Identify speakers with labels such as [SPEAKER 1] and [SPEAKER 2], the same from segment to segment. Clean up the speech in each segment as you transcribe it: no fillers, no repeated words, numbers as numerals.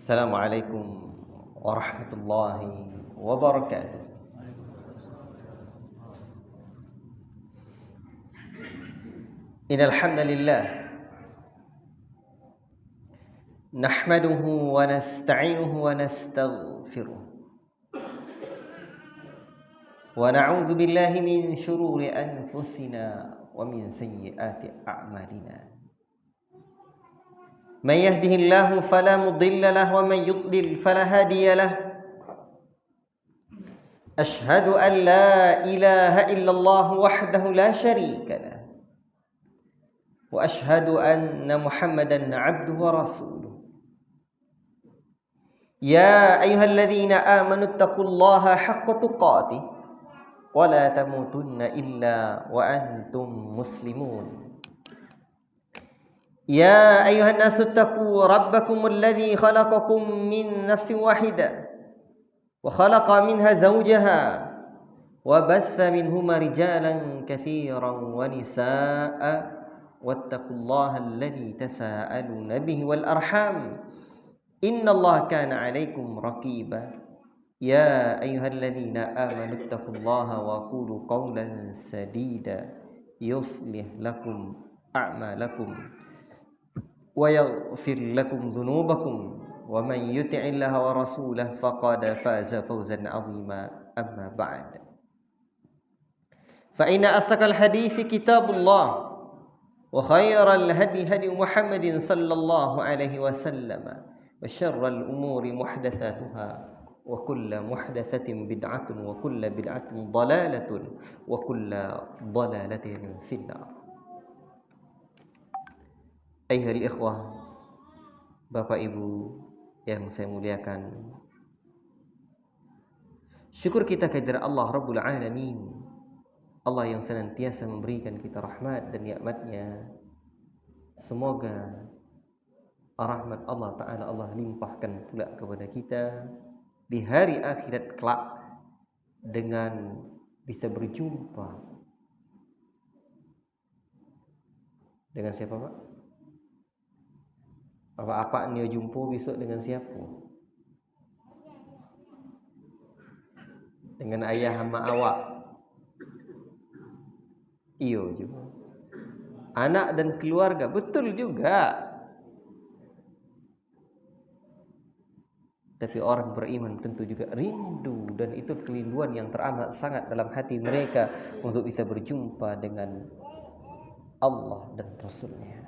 [SPEAKER 1] Assalamualaikum warahmatullahi wabarakatuh. Innal hamdalillah nahmaduhu wa nasta'inuhu wa nastaghfiruh wa na'udzu billahi min shururi anfusina wa min sayyiati a'malina. Man yahdihillahu fala mudilla lahu wa man yudlil fala hadiya lahu. Ashhadu an la ilaha illallah wahdahu la syarika lahu wa ashhadu anna Muhammadan 'abduhu wa rasuluh. Ya ayyuhalladzina amanu taqullaha haqqa tuqatih wa la tamutunna illa wa antum muslimun. يا أيها الناس اتقوا ربكم الذي خلقكم من نفس واحدة وخلق منها زوجها وبث منهما رجالا كثيرا ونساء واتقوا الله الذي تساءلون به والأرحام إن الله كان عليكم رقيبا يا أيها الذين آمنوا اتقوا الله وقولوا قولا سديدا يصلح لكم أعمالكم ويغفر لكم ذنوبكم ومن يطع الله ورسوله فقد فاز فوزا عظيما أما بعد فإن أصدق الحديث كتاب الله وخير الهدي هدي محمد صلى الله عليه وسلم وشر الأمور محدثاتها وكل محدثة بدعة وكل بدعة ضلالة وكل ضلالة في النار. Ayyuhal ikhwah, Bapak Ibu yang saya muliakan, syukur kita kehadirat Allah Rabbul Alamin, Allah yang senantiasa memberikan kita rahmat dan nikmatnya. Semoga rahmat Allah Ta'ala Allah limpahkan pula kepada kita di hari akhirat kelak dengan bisa berjumpa dengan siapa, Pak? Apa dia jumpa besok dengan siapa? Dengan ayah sama awak. Iyo juga. Anak dan keluarga, betul juga. Tapi orang beriman tentu juga rindu, dan itu kerinduan yang teramat sangat dalam hati mereka untuk bisa berjumpa dengan Allah dan Rasulnya.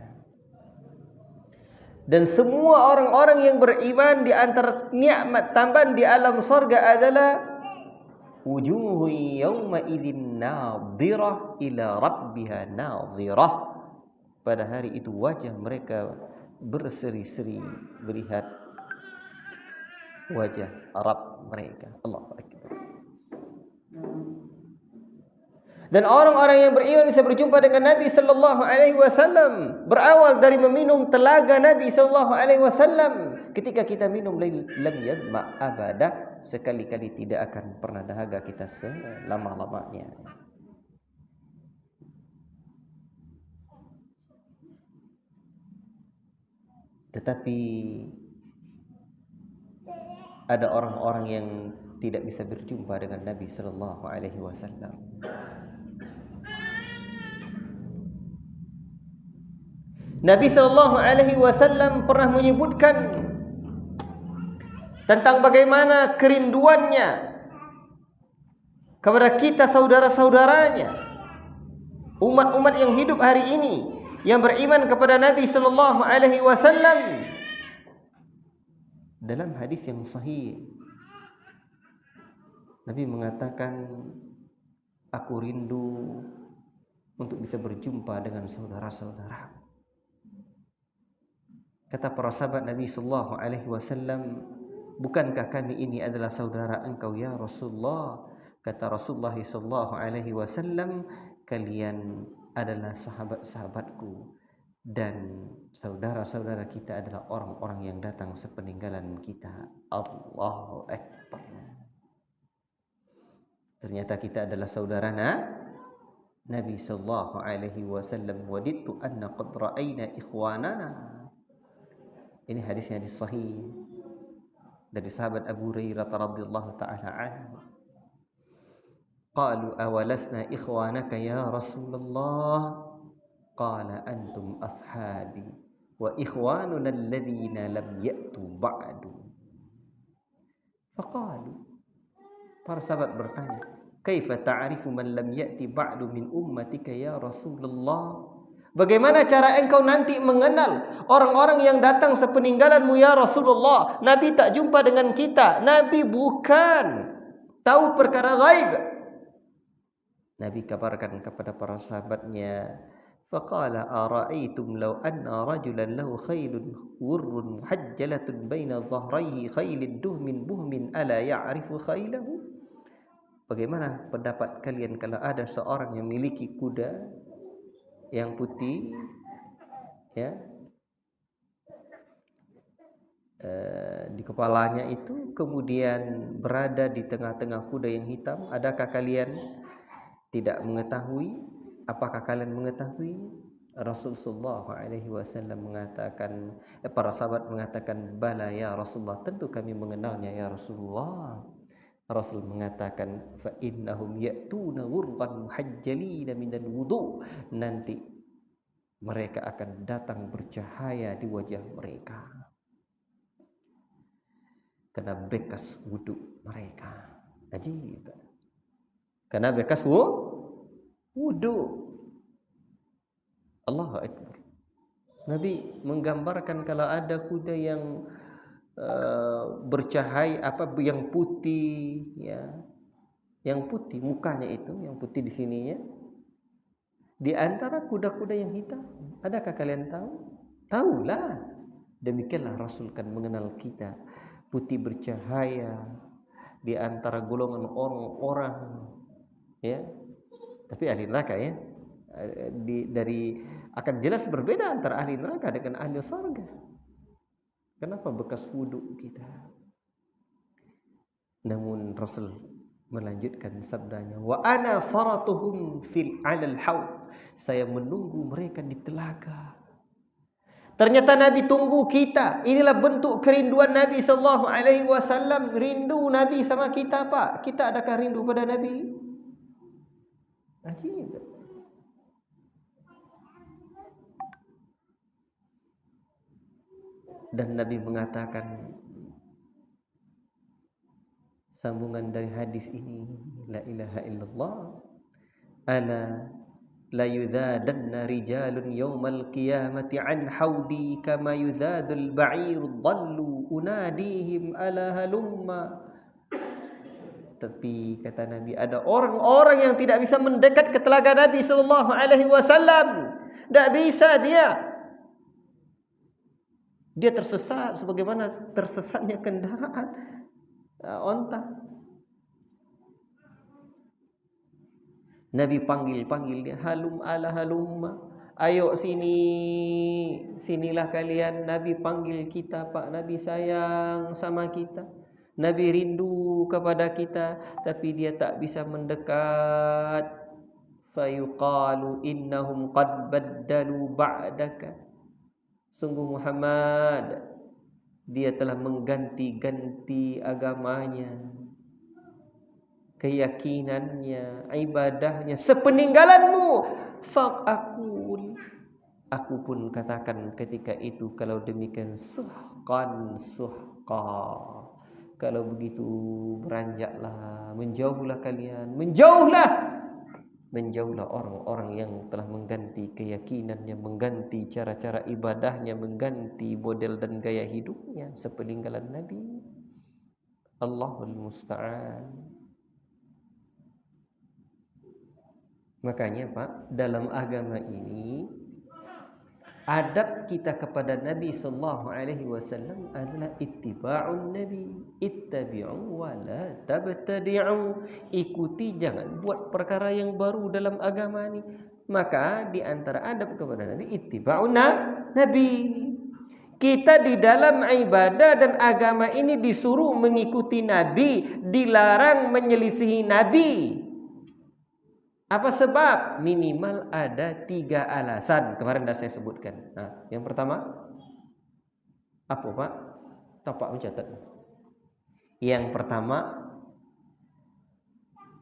[SPEAKER 1] Dan semua orang-orang yang beriman, di antara nikmat tambahan di alam surga adalah wujuhu yawma idzin nadhirah ila rabbiha nadhirah. Pada hari itu wajah mereka berseri-seri melihat wajah Rabb mereka. Allahu akbar. Dan orang-orang yang beriman bisa berjumpa dengan Nabi sallallahu alaihi wasallam, berawal dari meminum telaga Nabi sallallahu alaihi wasallam. Ketika kita minum lam yadma abada, sekali-kali tidak akan pernah dahaga kita selama-lamanya. Tetapi ada orang-orang yang tidak bisa berjumpa dengan Nabi sallallahu alaihi wasallam. Nabi sallallahu alaihi wasallam pernah menyebutkan tentang bagaimana kerinduannya kepada kita saudara-saudaranya, umat-umat yang hidup hari ini yang beriman kepada Nabi sallallahu alaihi wasallam. Dalam hadis yang sahih, Nabi mengatakan, aku rindu untuk bisa berjumpa dengan saudara-saudara. Kata para sahabat Nabi sallallahu alaihi wasallam, bukankah kami ini adalah saudara engkau ya Rasulullah? Kata Rasulullah sallallahu alaihi wasallam, kalian adalah sahabat-sahabatku dan saudara-saudara kita adalah orang-orang yang datang sepeninggalan kita. Allahu akbar. Ternyata kita adalah saudara Nabi sallallahu alaihi wasallam. Wadittu anna qad ra'ayna ikhwanana. Ini hadisnya hadis sahih. dari sahabat Abu Hurairah radhiyallahu taala anhu. Qalu awalasna ikhwanaka ya Rasulullah? Qala antum ashabi wa ikhwanuna alladhina lam ya'tu ba'du. Faqalu, para sahabat bertanya, kaifa ta'rifu man lam ya'ti ba'du min ummatika ya Rasulullah? Bagaimana cara engkau nanti mengenal orang-orang yang datang sepeninggalanmu ya Rasulullah? Nabi tak jumpa dengan kita. Nabi bukan tahu perkara gaib. Nabi kabarkan kepada para sahabatnya, faqala ara'aytum law anna rajulan lahu khaylun wurrun muhajjalatun baina dhahrayhi khaylid duhmin buhmin ala ya'rifu khaylahu? Bagaimana pendapat kalian kalau ada seorang yang memiliki kuda yang putih, ya, di kepalanya itu, kemudian berada di tengah-tengah kuda yang hitam? Adakah kalian tidak mengetahui? Apakah kalian mengetahui? Rasulullah SAW mengatakan, para sahabat mengatakan, bala ya Rasulullah, tentu kami mengenalnya ya Rasulullah. Rasul mengatakan, fa innahum ya'tuna ghurban muhajjalina minal wudu, nanti mereka akan datang bercahaya di wajah mereka karena bekas wudu mereka. Ajib. Karena bekas wudu. Allahu Akbar. Nabi menggambarkan kalau ada kuda yang bercahaya, yang putih, ya, yang putih mukanya itu, yang putih di sininya, di antara kuda-kuda yang hitam. Adakah kalian tahu? Tahulah. Demikianlah Rasul kan mengenal kita. Putih bercahaya di antara golongan orang-orang, ya, tapi ahli neraka, ya, dari akan jelas berbeda antara ahli neraka dengan ahli surga. Kenapa? Bekas wudhu kita. Namun Rasul melanjutkan sabdanya, wa ana faratuhum fil 'alal haud, saya menunggu mereka di telaga. Ternyata Nabi tunggu kita. Inilah bentuk kerinduan Nabi sallallahu alaihi wasallam. Rindu Nabi sama kita, Pak. Kita adakah rindu pada Nabi? Ajib. Dan Nabi mengatakan, sambungan dari hadis ini, la ilaha illallah, ala la yudhadanna rijalun yawmal qiyamati an haudi kama yudhadul ba'ir dhallu unadihim ala halumma. Tapi kata Nabi, ada orang-orang yang tidak bisa mendekat ke telaga Nabi sallallahu alaihi wasallam. Tak bisa dia. Dia tersesat sebagaimana tersesatnya kendaraan onta. Nabi panggil dia, halum ala halumma, ayo sini, sinilah kalian. Nabi panggil kita, Pak. Nabi sayang sama kita. Nabi rindu kepada kita, tapi dia tak bisa mendekat. Fayuqalu innahum qad baddalu ba'daka. Sungguh Muhammad, dia telah mengganti-ganti agamanya, keyakinannya, ibadahnya sepeninggalanmu. Faqul, aku pun katakan ketika itu, kalau demikian, suhqan suhqa. Kalau begitu beranjaklah, menjauhlah kalian, menjauhlah orang-orang yang telah mengganti keyakinannya, mengganti cara-cara ibadahnya, mengganti model dan gaya hidupnya sepeninggalan Nabi. Allahul musta'an. Makanya, Pak, dalam agama ini adab kita kepada Nabi sallallahu alaihi wasallam adalah ittiba'un nabi. Ittabi'u wa la tabtadi'u. Ikuti, jangan buat perkara yang baru dalam agama ini. Maka di antara adab kepada Nabi ittiba'un nabi. Kita di dalam ibadah dan agama ini disuruh mengikuti Nabi, dilarang menyelisihi Nabi. Apa sebab? Minimal ada 3 alasan. Kemarin dah saya sebutkan. Nah, yang pertama, apa, Pak? Tapak mencatat. Yang pertama,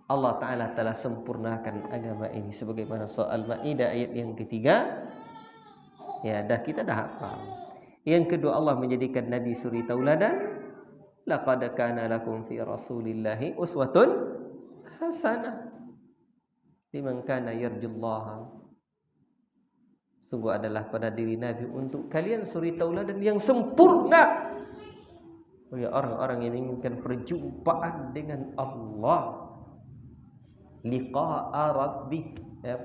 [SPEAKER 1] Allah Ta'ala telah sempurnakan agama ini sebagaimana surah Al-Ma'idah ayat yang ketiga. Ya, kita dah hafal. Yang kedua, Allah menjadikan Nabi suri tauladan. Laqad kana lakum fi Rasulillahi uswatun hasanah liman kana yarjullaha. Sungguh adalah pada diri Nabi untuk kalian suri tauladan yang sempurna. Bagi orang-orang yang menginginkan perjumpaan dengan Allah, liqa'a rabbih. Ya.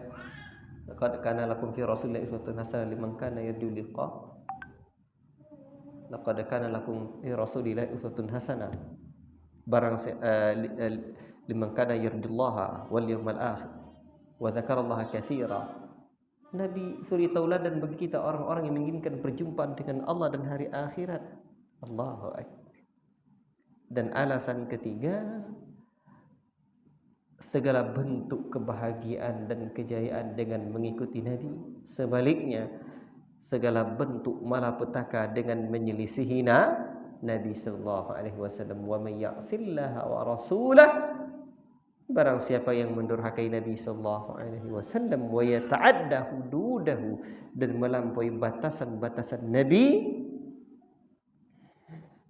[SPEAKER 1] Laqad kana lakum fi Rasulillahi uswatun hasanah liman kana yarju liqa'. Laqad kana lakum fi Rasulillahi uswatun hasanah barang liman kana yarjullaha wal yawmal akhir wa dzakarallaha katsira. Nabi suri tauladan bagi kita orang-orang yang menginginkan perjumpaan dengan Allah dan hari akhirat. Allahu akbar. Dan alasan ketiga, segala bentuk kebahagiaan dan kejayaan dengan mengikuti Nabi. Sebaliknya, segala bentuk malapetaka dengan menyelisihi Nabi sallallahu alaihi wasallam. Wa may ya'sillaha wa rasulah, barang siapa yang mendurhakai Nabi sallallahu alaihi wasallam, wa yata'adda hududahu, dan melampaui batasan-batasan Nabi,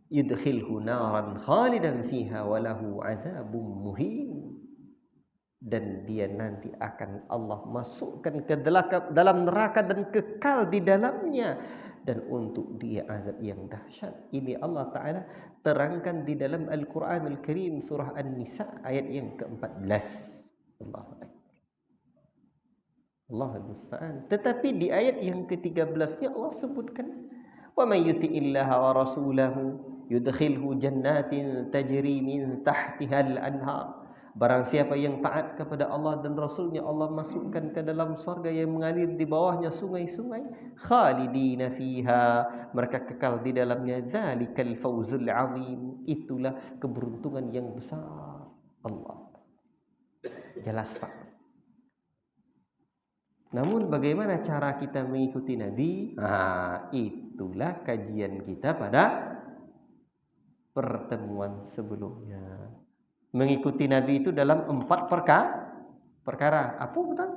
[SPEAKER 1] yudkhilhu naran khalidan fiha wa lahu 'adzabun muhin, dan dia nanti akan Allah masukkan ke dalam neraka dan kekal di dalamnya, dan untuk dia azab yang dahsyat. Ini Allah Ta'ala terangkan di dalam Al-Quranul Karim surah An-Nisa ayat yang ke-14. Allahu Akbar. Allahul Musta'an. Tetapi di ayat yang ke-13-nya Allah sebutkan, wa may yuti'illaha wa rasulahu yudkhilhu jannatin tajri min tahtihal anhar. Barang siapa yang taat kepada Allah dan Rasulnya, Allah masukkan ke dalam surga yang mengalir di bawahnya sungai-sungai. Khalidina fiha, mereka kekal di dalamnya. Dzalikal fawzul azim, itulah keberuntungan yang besar. Allah. Jelas Pak. Namun bagaimana cara kita mengikuti Nabi? Itulah kajian kita pada pertemuan sebelumnya. Mengikuti Nabi itu dalam 4 perkara. Apa betul?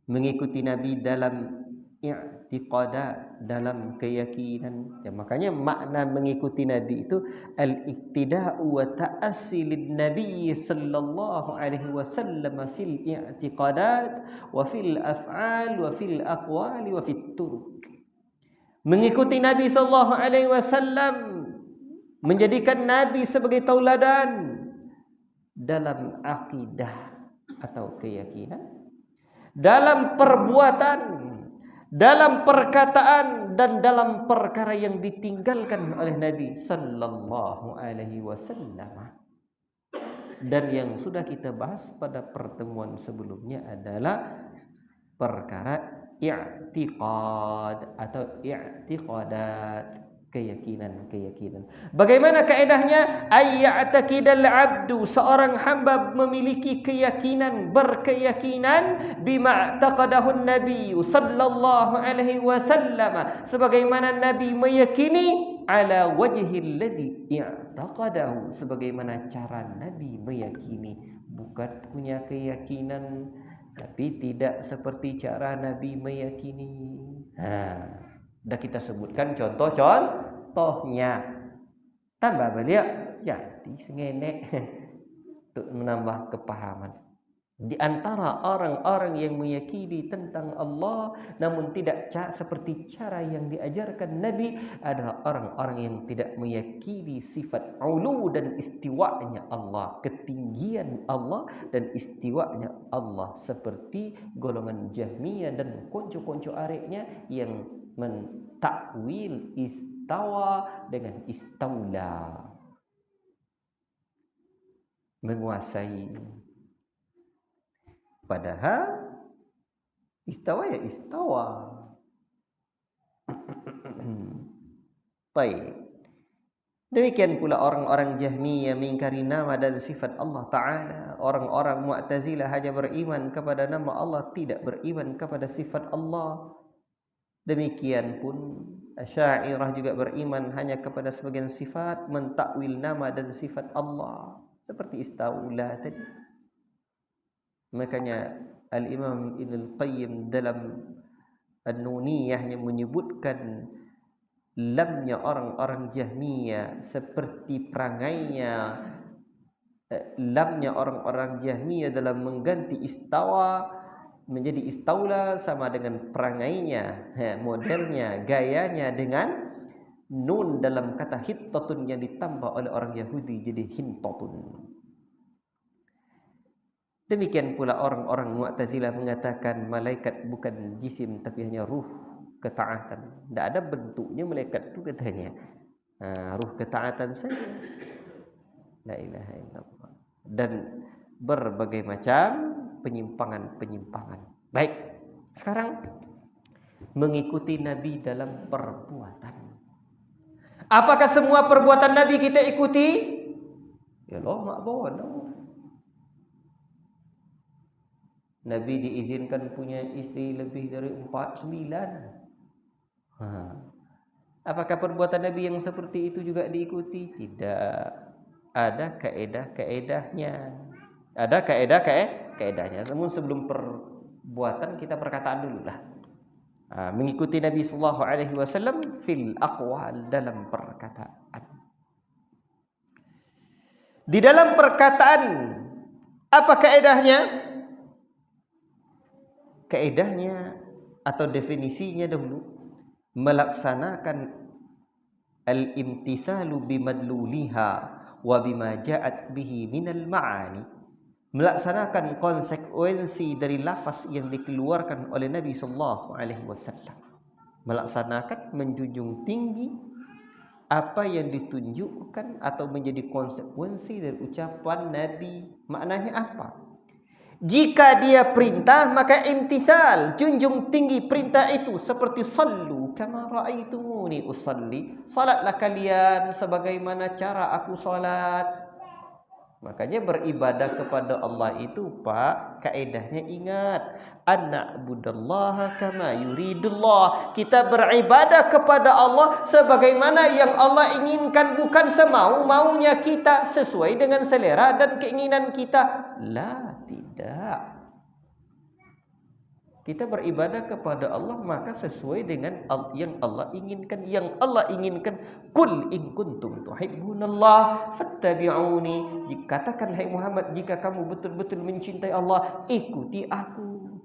[SPEAKER 1] Mengikuti Nabi dalam i'tiqadat, dalam keyakinan. Ya, makanya makna mengikuti Nabi itu al-iktida'u wa ta'assilin Nabi sallallahu alaihi wasallam fil i'tiqadat wa fil af'al wa fil aqwali wa fit turuq. Mengikuti Nabi sallallahu alaihi wasallam, menjadikan Nabi sebagai tauladan dalam akidah atau keyakinan, dalam perbuatan, dalam perkataan, dan dalam perkara yang ditinggalkan oleh Nabi sallallahu alaihi wasallam. Dan yang sudah kita bahas pada pertemuan sebelumnya adalah perkara i'tiqad atau i'tiqadat, keyakinan. Bagaimana kaedahnya? Ayya'taqidal 'abdu, seorang hamba memiliki keyakinan, berkeyakinan bima taqadahu Nabi sallallahu alaihi wasallam, sebagaimana Nabi meyakini, ala wajhil ladzi i'taqadahu, sebagaimana cara Nabi meyakini. Bukan punya keyakinan tapi tidak seperti cara Nabi meyakini. Dah kita sebutkan contohnya. Tambah balik jadi sengenek untuk menambah kepahaman. Di antara orang-orang yang meyakini tentang Allah namun tidak seperti cara yang diajarkan Nabi adalah orang-orang yang tidak meyakini sifat ulu dan istiwanya Allah, ketinggian Allah dan istiwanya Allah, seperti golongan Jahmiyah dan konco-konco areknya yang mentakwil istawa dengan istaula, menguasai. Padahal istawa ya istawa. Baik. Demikian pula orang-orang Jahmiyah mengingkari nama dan sifat Allah Ta'ala. Orang-orang Mu'tazilah hanya beriman kepada nama Allah, tidak beriman kepada sifat Allah. Demikian pun Asy'ariyah juga beriman hanya kepada sebagian sifat, mentakwil nama dan sifat Allah seperti istaula tadi. Makanya Al-Imam Ibnul Qayyim dalam An-Nuniyahnya menyebutkan lamnya orang-orang Jahmiyah seperti perangainya lamnya orang-orang Jahmiyah dalam mengganti istawa menjadi istaula sama dengan perangainya, modelnya, gayanya dengan nun dalam kata hittatun yang ditambah oleh orang Yahudi jadi hintatun. Demikian pula orang-orang Mu'tazilah mengatakan malaikat bukan jisim tapi hanya ruh ketaatan. Tidak ada bentuknya malaikat itu katanya. Ruh ketaatan saja. La ilaha illallah. Dan berbagai macam penyimpangan-penyimpangan. Baik. Sekarang mengikuti Nabi dalam perbuatan. Apakah semua perbuatan Nabi kita ikuti? Ya Allah, mak bodoh. Nabi diizinkan punya istri lebih dari 49. Apakah perbuatan Nabi yang seperti itu juga diikuti? Tidak. Ada kaedah-kaedahnya. Ada kaedah-kaedahnya. Namun sebelum perbuatan kita perkataan dulu lah. Mengikuti Nabi sallallahu alaihi wasallam fil aqwal dalam perkataan. Di dalam perkataan apa kaedahnya? Kaedahnya atau definisinya dahulu melaksanakan al-imtithalu bimadluliha wa bima ja'at bihi minal ma'ani, melaksanakan konsekuensi dari lafaz yang dikeluarkan oleh Nabi sallallahu alaihi wasallam, melaksanakan menjunjung tinggi apa yang ditunjukkan atau menjadi konsekuensi dari ucapan Nabi. Maknanya apa? Jika dia perintah maka imtithal, junjung tinggi perintah itu, seperti sallu kama ra'aitumuni usalli, salatlah kalian sebagaimana cara aku salat. Makanya beribadah kepada Allah itu Pak, kaedahnya ingat, anna'budallaha kama yuridullah. Kita beribadah kepada Allah sebagaimana yang Allah inginkan, bukan semau-maunya kita, sesuai dengan selera dan keinginan kita. La, tidak. Kita beribadah kepada Allah maka sesuai dengan yang Allah inginkan. Yang Allah inginkan, kul in kuntum tuhibbunallah fattabi'uni. Katakan hai Muhammad, jika kamu betul-betul mencintai Allah, ikuti aku.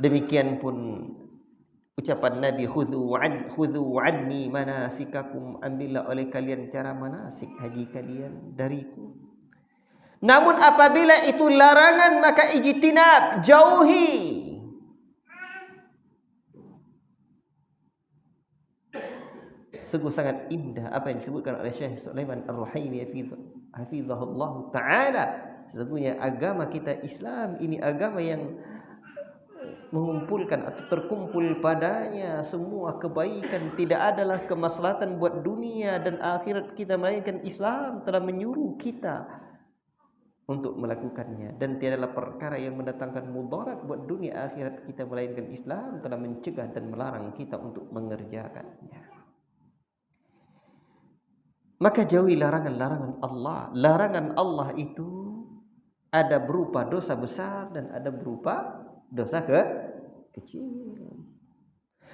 [SPEAKER 1] Demikian pun ucapan Nabi, khudhu anni manasikakum, ambillah oleh kalian cara manasik haji kalian dariku. Namun apabila itu larangan maka ijtinab, jauhi. Sungguh sangat indah apa yang disebutkan oleh Syekh Sulaiman Ar-Ruhaili hafizahullah ta'ala. Sesungguhnya agama kita Islam ini agama yang mengumpulkan atau terkumpul padanya semua kebaikan. Tidak adalah kemaslahatan buat dunia dan akhirat kita, melainkan Islam telah menyuruh kita untuk melakukannya, dan tiadalah perkara yang mendatangkan mudarat buat dunia akhirat kita, melainkan Islam telah mencegah dan melarang kita untuk mengerjakannya. Maka jauhi larangan-larangan Allah. Larangan Allah itu ada berupa dosa besar dan ada berupa dosa kecil.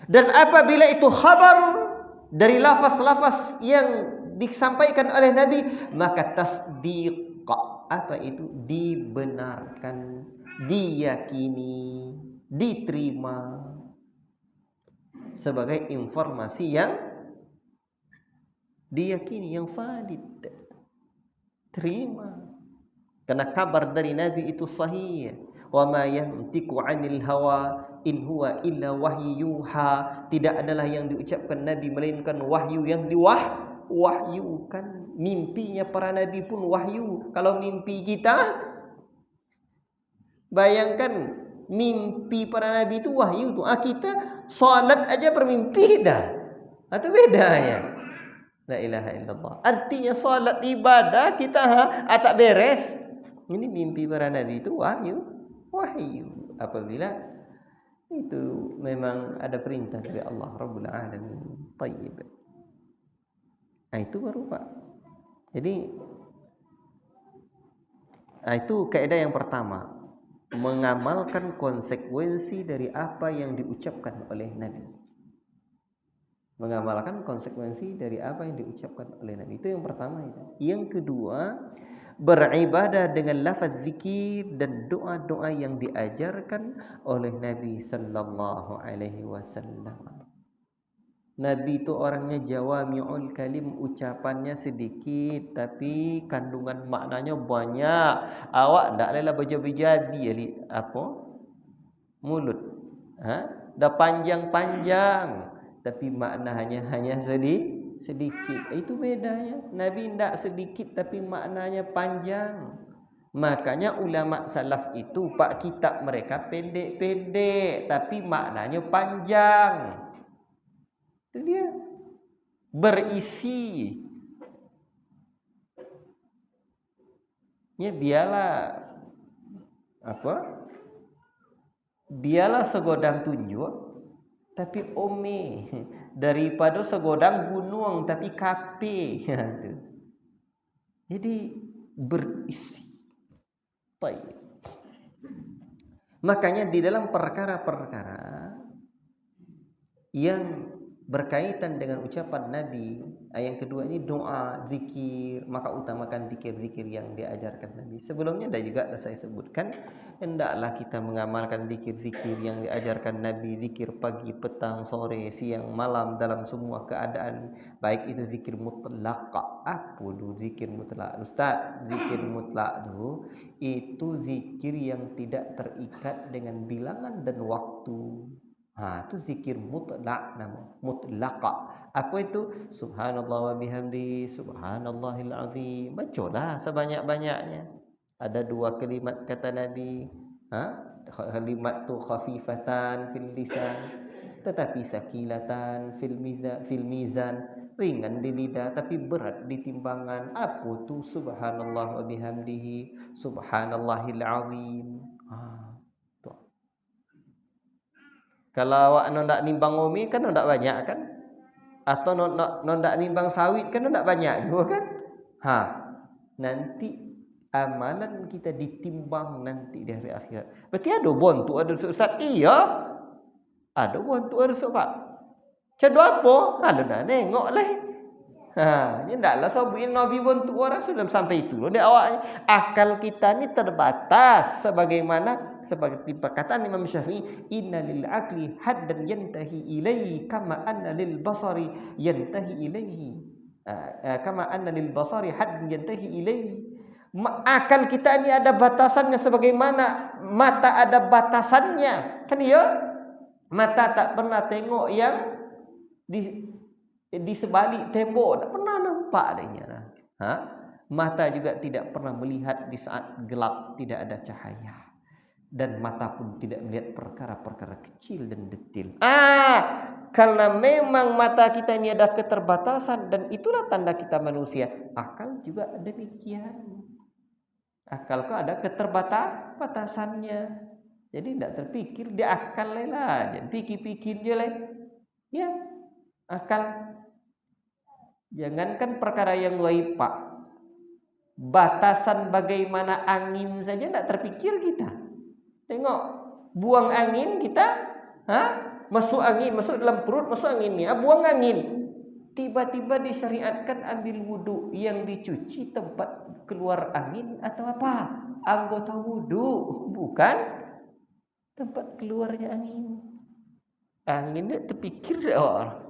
[SPEAKER 1] Dan apabila itu khabar dari lafaz-lafaz yang disampaikan oleh Nabi, maka tasdiq. Apa itu? Dibenarkan, diyakini, diterima sebagai informasi yang diyakini, yang valid. Terima. Karena kabar dari Nabi itu sahih. Wa ma yantiqu 'anil hawa in huwa illa wahyuha. Tidak adalah yang diucapkan Nabi melainkan wahyu yang wahyukan. Mimpinya para nabi pun wahyu. Kalau mimpi kita, bayangkan mimpi para nabi itu wahyu tu. Kita salat aja bermimpi dah. Atau beda ya? La ilaha illallah. Artinya salat ibadah kita tak beres. Ini mimpi para nabi itu wahyu. Apabila Itu memang ada perintah dari Allah Rabbul Alamin. Tayyib. Itu baru Pak. Jadi itu kaidah yang pertama, mengamalkan konsekuensi dari apa yang diucapkan oleh Nabi. Mengamalkan konsekuensi dari apa yang diucapkan oleh Nabi. Itu yang pertama itu. Yang kedua, beribadah dengan lafaz zikir dan doa-doa yang diajarkan oleh Nabi sallallahu alaihi wasallam. Nabi itu orangnya jawami'ul kalim, ucapannya sedikit tapi kandungan maknanya banyak. Awak ndak lelah baca-baca apa? Mulut. Dah panjang-panjang tapi makna hanya sedikit. Itu bedanya. Nabi ndak sedikit tapi maknanya panjang. Makanya ulama salaf itu pak kitab mereka pendek-pendek tapi maknanya panjang. Itu dia, berisi. Ya biarlah biarlah segodang tunjuk tapi ome daripada segodang gunung tapi kape. Jadi berisi. Baik. Makanya di dalam perkara-perkara yang berkaitan dengan ucapan Nabi, yang kedua ini doa, zikir, maka utamakan zikir-zikir yang diajarkan Nabi. Sebelumnya dah juga saya sebutkan, hendaklah kita mengamalkan zikir-zikir yang diajarkan Nabi, zikir pagi, petang, sore, siang, malam dalam semua keadaan, baik itu zikir mutlak. Apa itu zikir mutlak? Ustaz, zikir mutlak itu zikir yang tidak terikat dengan bilangan dan waktu. Itu zikir mutlak nama, mutlaqa. Apa itu? Subhanallah wa bihamdi, subhanallahil azim. Bacalah sebanyak-banyaknya. Ada 2 kalimat kata Nabi, kalimat tu khafifatan fil lisan, tetapi sakilatan fil mizan, ringan di lidah tapi berat di timbangan. Apa tu? Subhanallah wa bihamdihi, subhanallahil azim. Kalau awak ndak nimbang umi kan ndak banyak kan? Atau ndak nimbang sawit kan ndak banyak juga kan? Nanti amalan kita ditimbang nanti di hari akhirat. Berarti ada bontu ada Ustaz. Iya. Ada bontu ada Pak. Cado apa? Ada dah nengok lah. Ini ndaklah sabuin Nabi bontu orang sudah sampai itu loh. Dia awaknya akal kita ni terbatas sebagaimana seperti perkataan Imam Syafi'i, inna lil aqli haddan yantahi ilaihi kama anna lil basari yantahi ilaihi, kama anna lil basari haddan yantahi ilaihi. Akal kita ini ada batasannya sebagaimana mata ada batasannya. Kan ya? Mata tak pernah tengok yang di sebalik tembok, tak pernah nampak adanya. Mata juga tidak pernah melihat di saat gelap, tidak ada cahaya. Dan mata pun tidak melihat perkara-perkara kecil dan detil. Karena memang mata kita ini ada keterbatasan dan itulah tanda kita manusia. Akal juga demikian. Akal kau ada keterbatasannya. Jadi tidak terpikir dia akal lah. Jadi pikir-pikir je lah. Ya, akal. Jangankan perkara yang gaib Pak. Batasan bagaimana angin saja tidak terpikir kita. Tengok, buang angin kita, masuk angin, masuk dalam perut, masuk anginnya, buang angin. Tiba-tiba disyariatkan ambil wudu, yang dicuci tempat keluar angin atau apa? Anggota wudu, bukan tempat keluarnya angin. Angin dia terpikir orang.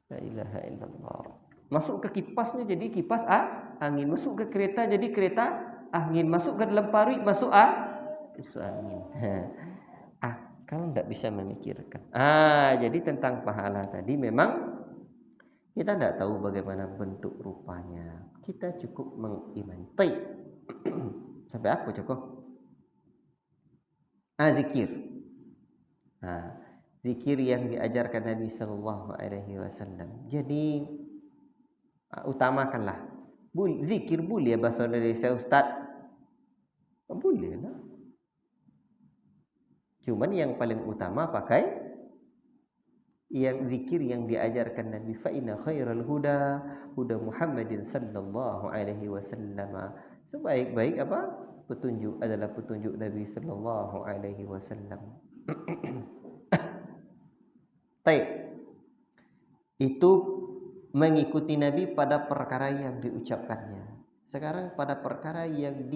[SPEAKER 1] La ilaha illallah. Masuk ke kipasnya jadi kipas angin, masuk ke kereta jadi kereta angin, masuk ke dalam parit masuk angin. Akal tidak bisa memikirkan. Jadi tentang pahala tadi memang kita tidak tahu bagaimana bentuk rupanya. Kita cukup mengimani. Sampai apa cukup? Zikir. Zikir yang diajarkan Nabi sallallahu alaihi wasallam. Jadi utamakanlah. Zikir boleh bahasa Indonesia Ustaz. Boleh lah. Cuman yang paling utama pakai yang zikir yang diajarkan Nabi. Fa inna khairal huda huda Muhammadin sallallahu alaihi wasallam. Sebaik-baik apa? Petunjuk adalah petunjuk Nabi sallallahu alaihi wasallam. Baik. Itu mengikuti Nabi pada perkara yang diucapkannya. Sekarang pada perkara yang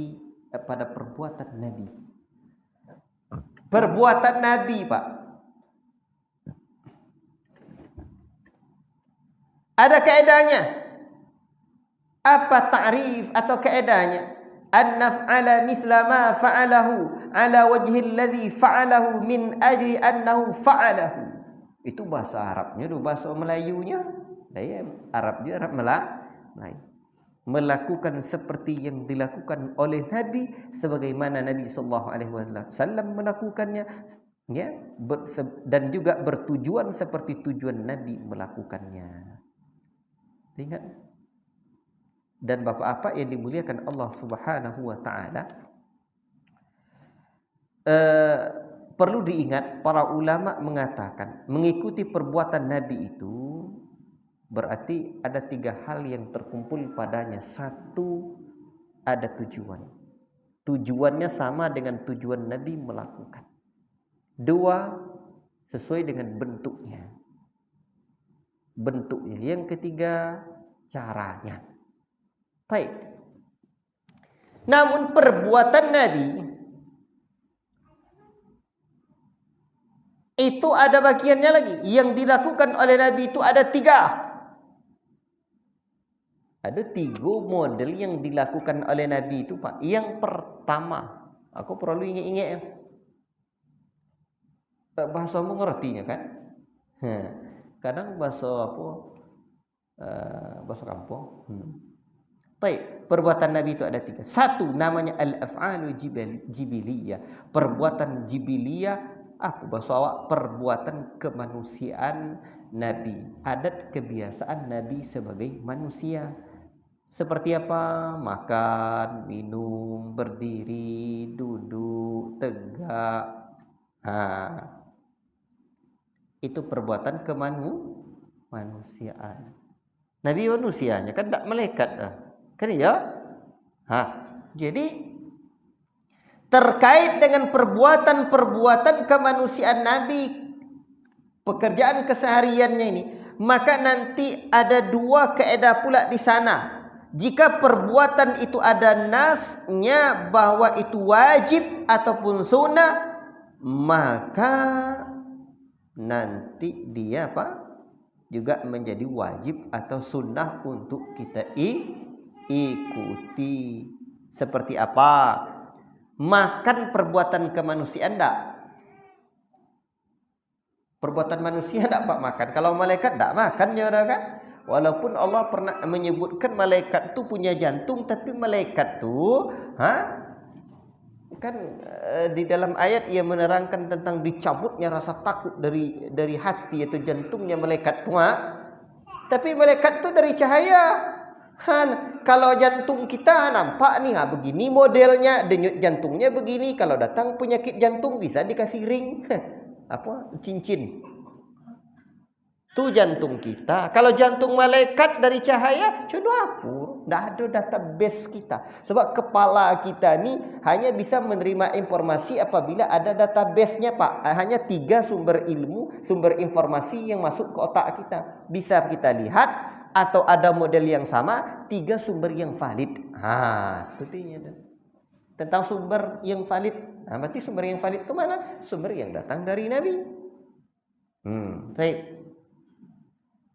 [SPEAKER 1] pada perbuatan Nabi. Perbuatan Nabi, Pak. Ada kaedahnya. Apa ta'rif atau kaedahnya? An naf'ala mithla ma fa'alahu ala wajhi alladhi fa'alahu min ajli annahu fa'alahu. Itu bahasa Arabnya, itu bahasa Melayunya. Arab dia Arab Melayu. Melakukan seperti yang dilakukan oleh Nabi sebagaimana Nabi sallallahu alaihi wasallam melakukannya, ya, dan juga bertujuan seperti tujuan Nabi melakukannya. Ingat. Dan bapak-bapak yang dimuliakan Allah Subhanahu wa taala, perlu diingat para ulama mengatakan mengikuti perbuatan Nabi itu berarti ada 3 hal yang terkumpul padanya. 1, ada tujuan. Tujuannya sama dengan tujuan Nabi melakukan. 2, sesuai dengan bentuknya. Yang ketiga, caranya. Baik. Namun perbuatan Nabi itu ada bagiannya lagi. Yang dilakukan oleh Nabi itu ada 3. Ada 3 model yang dilakukan oleh Nabi itu, Pak. Yang pertama, aku perlu ingat-ingat ya. Bahasamu ngertinya kan? Kadang bahasa apa? Bahasa kampung. Baik, perbuatan Nabi itu ada 3. 1 namanya al-af'alu jibiliyah. Perbuatan jibiliyah, apa bahasa awak? Perbuatan kemanusiaan Nabi. Adat kebiasaan Nabi sebagai manusia. Seperti apa? Makan, minum, berdiri, duduk, tegak. Itu perbuatan kemanusiaan. Nabi manusianya kan tak malaikat dah. Kan ya? Jadi terkait dengan perbuatan-perbuatan kemanusiaan Nabi, pekerjaan kesehariannya ini, maka nanti ada 2 kaedah pula di sana. Jika perbuatan itu ada nasnya bahwa itu wajib ataupun sunnah, maka nanti dia juga menjadi wajib atau sunnah untuk kita ikuti. Seperti apa? Makan perbuatan kemanusiaan enggak? Perbuatan manusia enggak Pak makan. Kalau malaikat enggak makan ya kan? Walaupun Allah pernah menyebutkan malaikat tu punya jantung, tapi malaikat tu kan di dalam ayat ia menerangkan tentang dicabutnya rasa takut dari hati atau jantungnya malaikat tu. Tapi malaikat tu dari cahaya. Kalau jantung kita nampak nih begini modelnya, denyut jantungnya begini. Kalau datang penyakit jantung bisa dikasih ring cincin. Itu jantung kita. Kalau jantung malaikat dari cahaya, sudah hapus. Tidak ada database kita. Sebab kepala kita ni hanya bisa menerima informasi apabila ada database-nya, Pak. Hanya 3 sumber ilmu, sumber informasi yang masuk ke otak kita. Bisa kita lihat atau ada model yang sama, 3 sumber yang valid. Itu artinya. Tentang sumber yang valid. Berarti sumber yang valid itu mana? Sumber yang datang dari Nabi. Baik.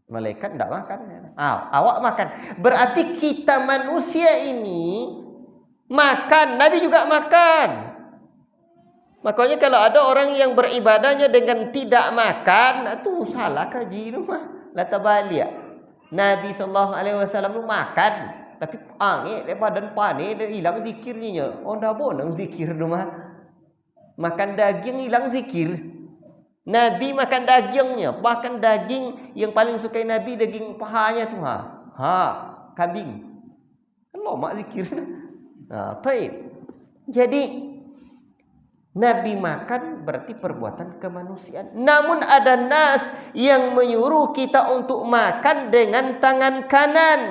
[SPEAKER 1] Malaikat tidak makan. Awak makan. Berarti kita manusia ini makan. Nabi juga makan. Makanya kalau ada orang yang beribadahnya dengan tidak makan, itu salah kaji rumah. Lata balik. Nabi SAW itu makan. Tapi badan panik dan hilang zikirnya. Dah boleh zikir rumah. Makan daging hilang zikir. Nabi makan dagingnya, bahkan daging yang paling sukai Nabi daging pahanya tu kambing. Kan lama zikir. Baik. Jadi Nabi makan berarti perbuatan kemanusiaan. Namun ada nas yang menyuruh kita untuk makan dengan tangan kanan.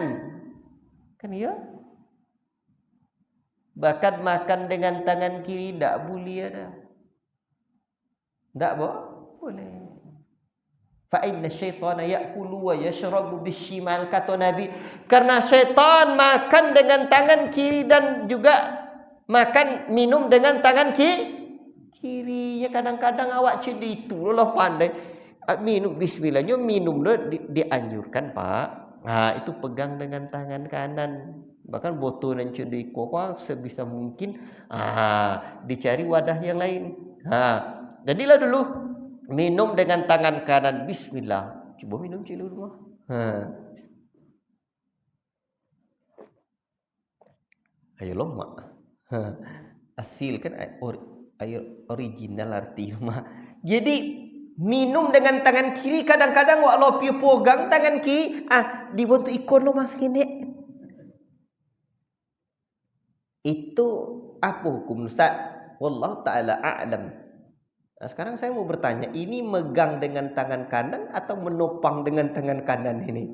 [SPEAKER 1] Kan ya? Bahkan makan dengan tangan kiri tidak boleh ada. Tak boleh. Fa inna syaitana ya'kulu wa yashrabu bishimal, kata Nabi, karena syaitan makan dengan tangan kiri dan juga makan minum dengan tangan kiri. Ya kadang-kadang awak cedih itu loh pandai minum bismillahnya, minum dianjurkan Pak. Itu pegang dengan tangan kanan. Bahkan botol dan cedih kok sebisa mungkin dicari wadah yang lain. Jadilah dulu minum dengan tangan kanan, bismillah. Cuba minum cik dulu. Ayo lomba. Asil kan air original arti mah. Jadi minum dengan tangan kiri, kadang-kadang walau piu pegang tangan kiri, dibantu ikon lo mas kene. Itu apa hukum Ustaz? Wallahu taala a'lam. Sekarang saya mau bertanya, ini megang dengan tangan kanan atau menopang dengan tangan kanan ini?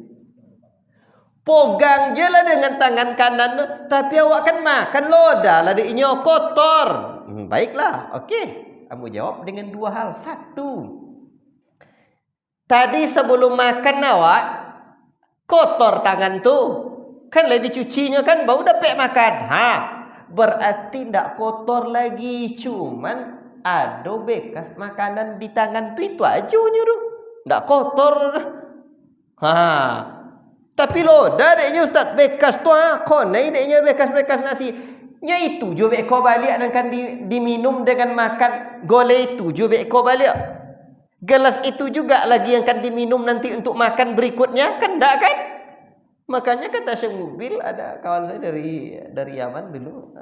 [SPEAKER 1] Pegang je lah dengan tangan kanan, tapi awak kan makan loda lah diinyo kotor. Baiklah, okey. Kamu jawab dengan dua hal. Satu, tadi sebelum makan awak kotor tangan tu, kan lagi dicucinya kan, baru dapat makan. Berarti tidak kotor lagi, cuman ada bekas makanan di tangan tu, itu aja nyuruh. Tak kotor. Tapi loda deknya Ustaz, bekas tu konai deknya bekas-bekas nasi. Nya itu jo beko balik dan kan diminum dengan makan. Gole itu jo beko balik. Gelas itu juga lagi yang kan diminum nanti untuk makan berikutnya, kan enggak kan? Makanya kata Syekh Mubil, ada kawan saya dari Yaman dulu,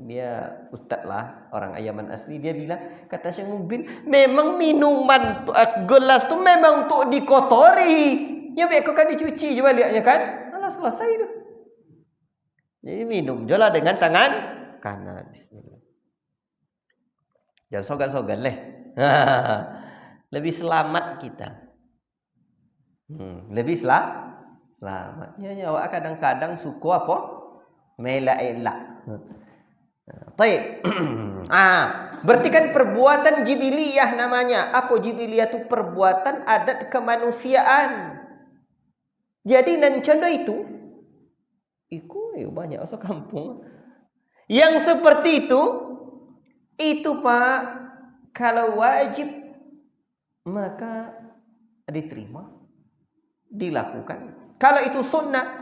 [SPEAKER 1] dia ustaz lah, orang Yaman asli, dia bilang, kata Syekh Mubil, memang minuman gelas tu memang untuk dikotori. Ya baik kan dicuci je baliknya kan? Alah selesai tu. Jadi minum je lah dengan tangan kanan. Bismillah. Jangan sogan-sogan leh. Lebih selamat kita. Lebih selamatnya awak kadang-kadang suku apa? Mela-elak. Baik. Berarti kan perbuatan jibiliyah namanya. Apa jibiliyah itu? Perbuatan adat kemanusiaan. Jadi nan contoh itu banyak asal kampung. Yang seperti itu Pak, kalau wajib maka diterima, dilakukan. Kalau itu sunnah,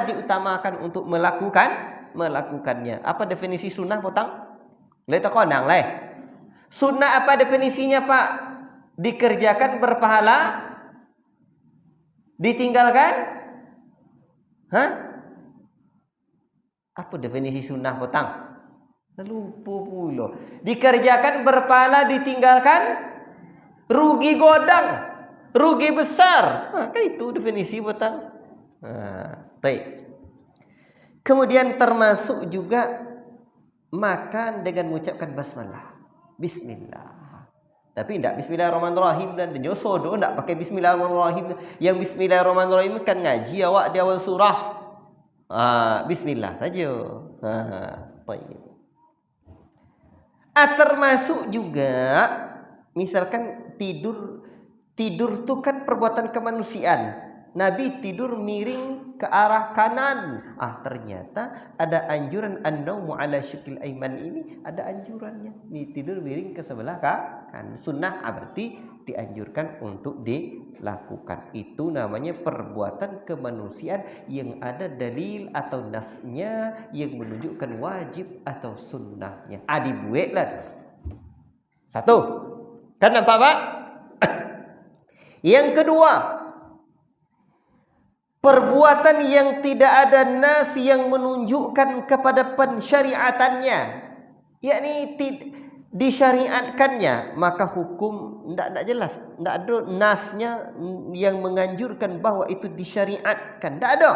[SPEAKER 1] diutamakan untuk melakukannya. Apa definisi sunnah potang? Leta konang leh. Sunnah apa definisinya Pak? Dikerjakan berpahala, ditinggalkan? Apa definisi sunnah potang? Lupa pula. Dikerjakan berpahala, ditinggalkan rugi godang, rugi besar. Kan itu definisi potang. Baik. Kemudian termasuk juga makan dengan mengucapkan basmalah. Bismillah. Tapi tidak bismillahirrahmanirrahim dan nyosodo tidak pakai bismillahirrahmanirrahim. Yang bismillahirrahmanirrahim kan ngaji awak di awal surah. Bismillah saja. Baik. Termasuk juga misalkan tidur tu kan perbuatan kemanusiaan. Nabi tidur miring ke arah kanan. Ternyata ada anjuran an-naumu ala syikil aiman, ini ada anjurannya. Tidur miring ke sebelah kan. Sunnah berarti dianjurkan untuk dilakukan. Itu namanya perbuatan kemanusiaan yang ada dalil atau nasnya yang menunjukkan wajib atau sunnahnya. Dibuatlah. Satu. Kan nampak Pak? Yang kedua, perbuatan yang tidak ada nas yang menunjukkan kepada pensyariatannya, yakni disyariatkannya, maka hukum tidak jelas, tidak ada nasnya yang menganjurkan bahwa itu disyariatkan, tidak ada.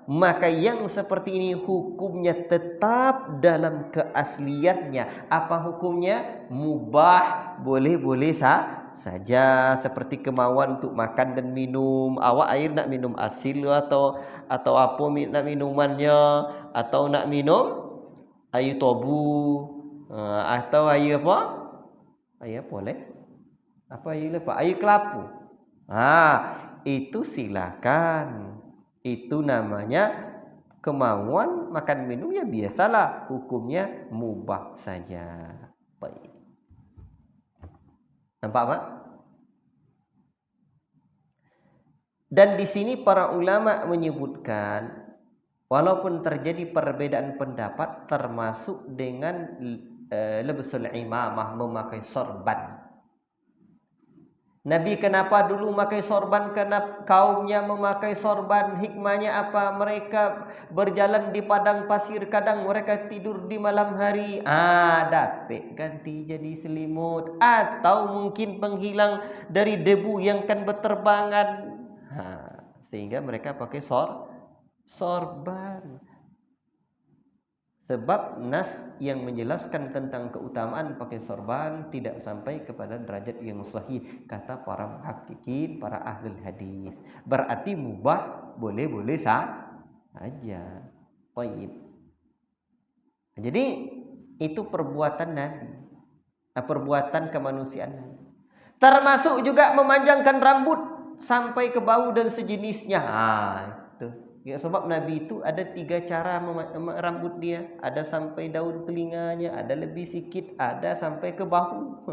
[SPEAKER 1] maka yang seperti ini hukumnya tetap dalam keasliannya. Apa hukumnya? Mubah, boleh-boleh saja, seperti kemauan untuk makan dan minum. Awak air nak minum asil atau apa nak minumannya, atau nak minum air tobu, atau air apa? Air apa leh? Apa air lepas? Air kelapu. Itu silakan. Itu namanya kemauan makan minum, ya biasalah, hukumnya mubah saja. Baik. Nampak tak? Dan di sini para ulama menyebutkan, walaupun terjadi perbedaan pendapat termasuk dengan lebsul imamah, memakai sorban. Nabi kenapa dulu memakai sorban? Kenapa kaumnya memakai sorban? Hikmahnya apa? Mereka berjalan di padang pasir, kadang mereka tidur di malam hari. Dapat ganti jadi selimut, atau mungkin penghilang dari debu yang akan berterbangan. Sehingga mereka pakai sorban. Sebab nas yang menjelaskan tentang keutamaan pakai sorban tidak sampai kepada derajat yang sahih, kata para muhaqqiqin, para ahli hadis. Berarti mubah, boleh-boleh saja. Baik. Jadi itu perbuatan Nabi, perbuatan kemanusiaan Nabi. Termasuk juga memanjangkan rambut sampai ke bahu dan sejenisnya. Itu. Ya, sebab Nabi itu ada 3 cara rambut dia. Ada sampai daun telinganya, ada lebih sikit, ada sampai ke bahu.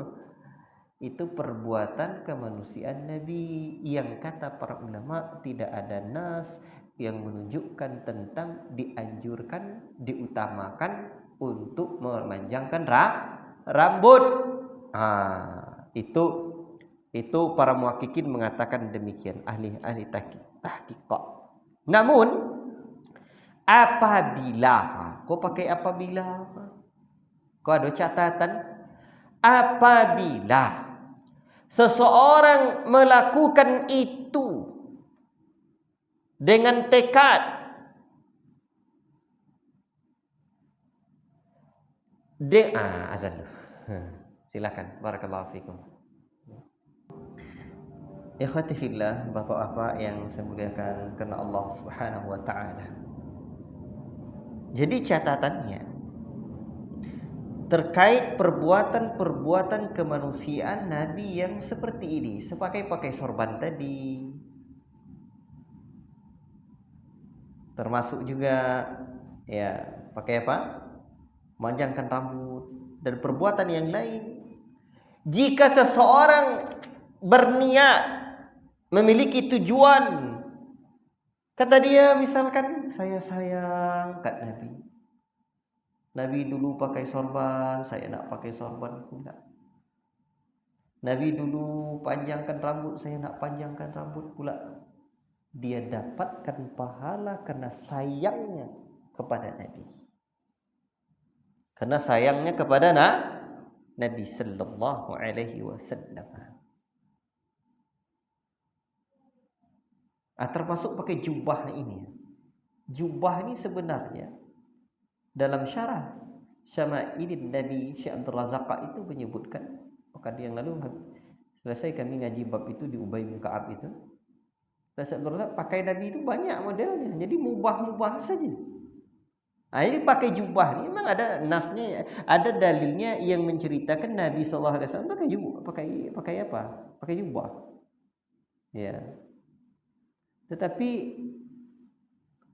[SPEAKER 1] Itu perbuatan kemanusiaan Nabi yang kata para ulama tidak ada nas yang menunjukkan tentang dianjurkan, diutamakan untuk memanjangkan rambut. Itu para muhaqqiqin mengatakan demikian, ahli tahqiq. Namun apabila, kau pakai apabila, kau ada catatan, apabila seseorang melakukan itu dengan tekad, azan. Silakan, barakallahu fikum. Ikhwati fillah, bapak-bapak yang saya muliakan karena Allah Subhanahu wa taala. Jadi catatannya terkait perbuatan-perbuatan kemanusiaan Nabi yang seperti ini, pakai sorban tadi, termasuk juga ya pakai apa? Memanjangkan rambut dan perbuatan yang lain. Jika seseorang berniat memiliki tujuan, kata dia misalkan, saya sayang kat Nabi. Nabi dulu pakai sorban, saya nak pakai sorban pula. Nabi dulu panjangkan rambut, saya nak panjangkan rambut pula. Dia dapatkan pahala karena sayangnya kepada Nabi. Karena sayangnya kepada Nabi sallallahu alaihi wasallam. Termasuk pakai jubah ini. Jubah ini sebenarnya dalam syarah Syama'ilin Nabi, Syekh Abdul Razak itu menyebutkan, pekan yang lalu selesai kami ngaji bab itu di Ubay bin Ka'ab itu. Syekh Abdul Razak pakai Nabi itu banyak modelnya, jadi mubah-mubah saja. Ini pakai jubah ini memang ada nasnya, ada dalilnya yang menceritakan Nabi sallallahu alaihi wasallam pakai jubah, pakai apa? Pakai jubah. Ya. Tetapi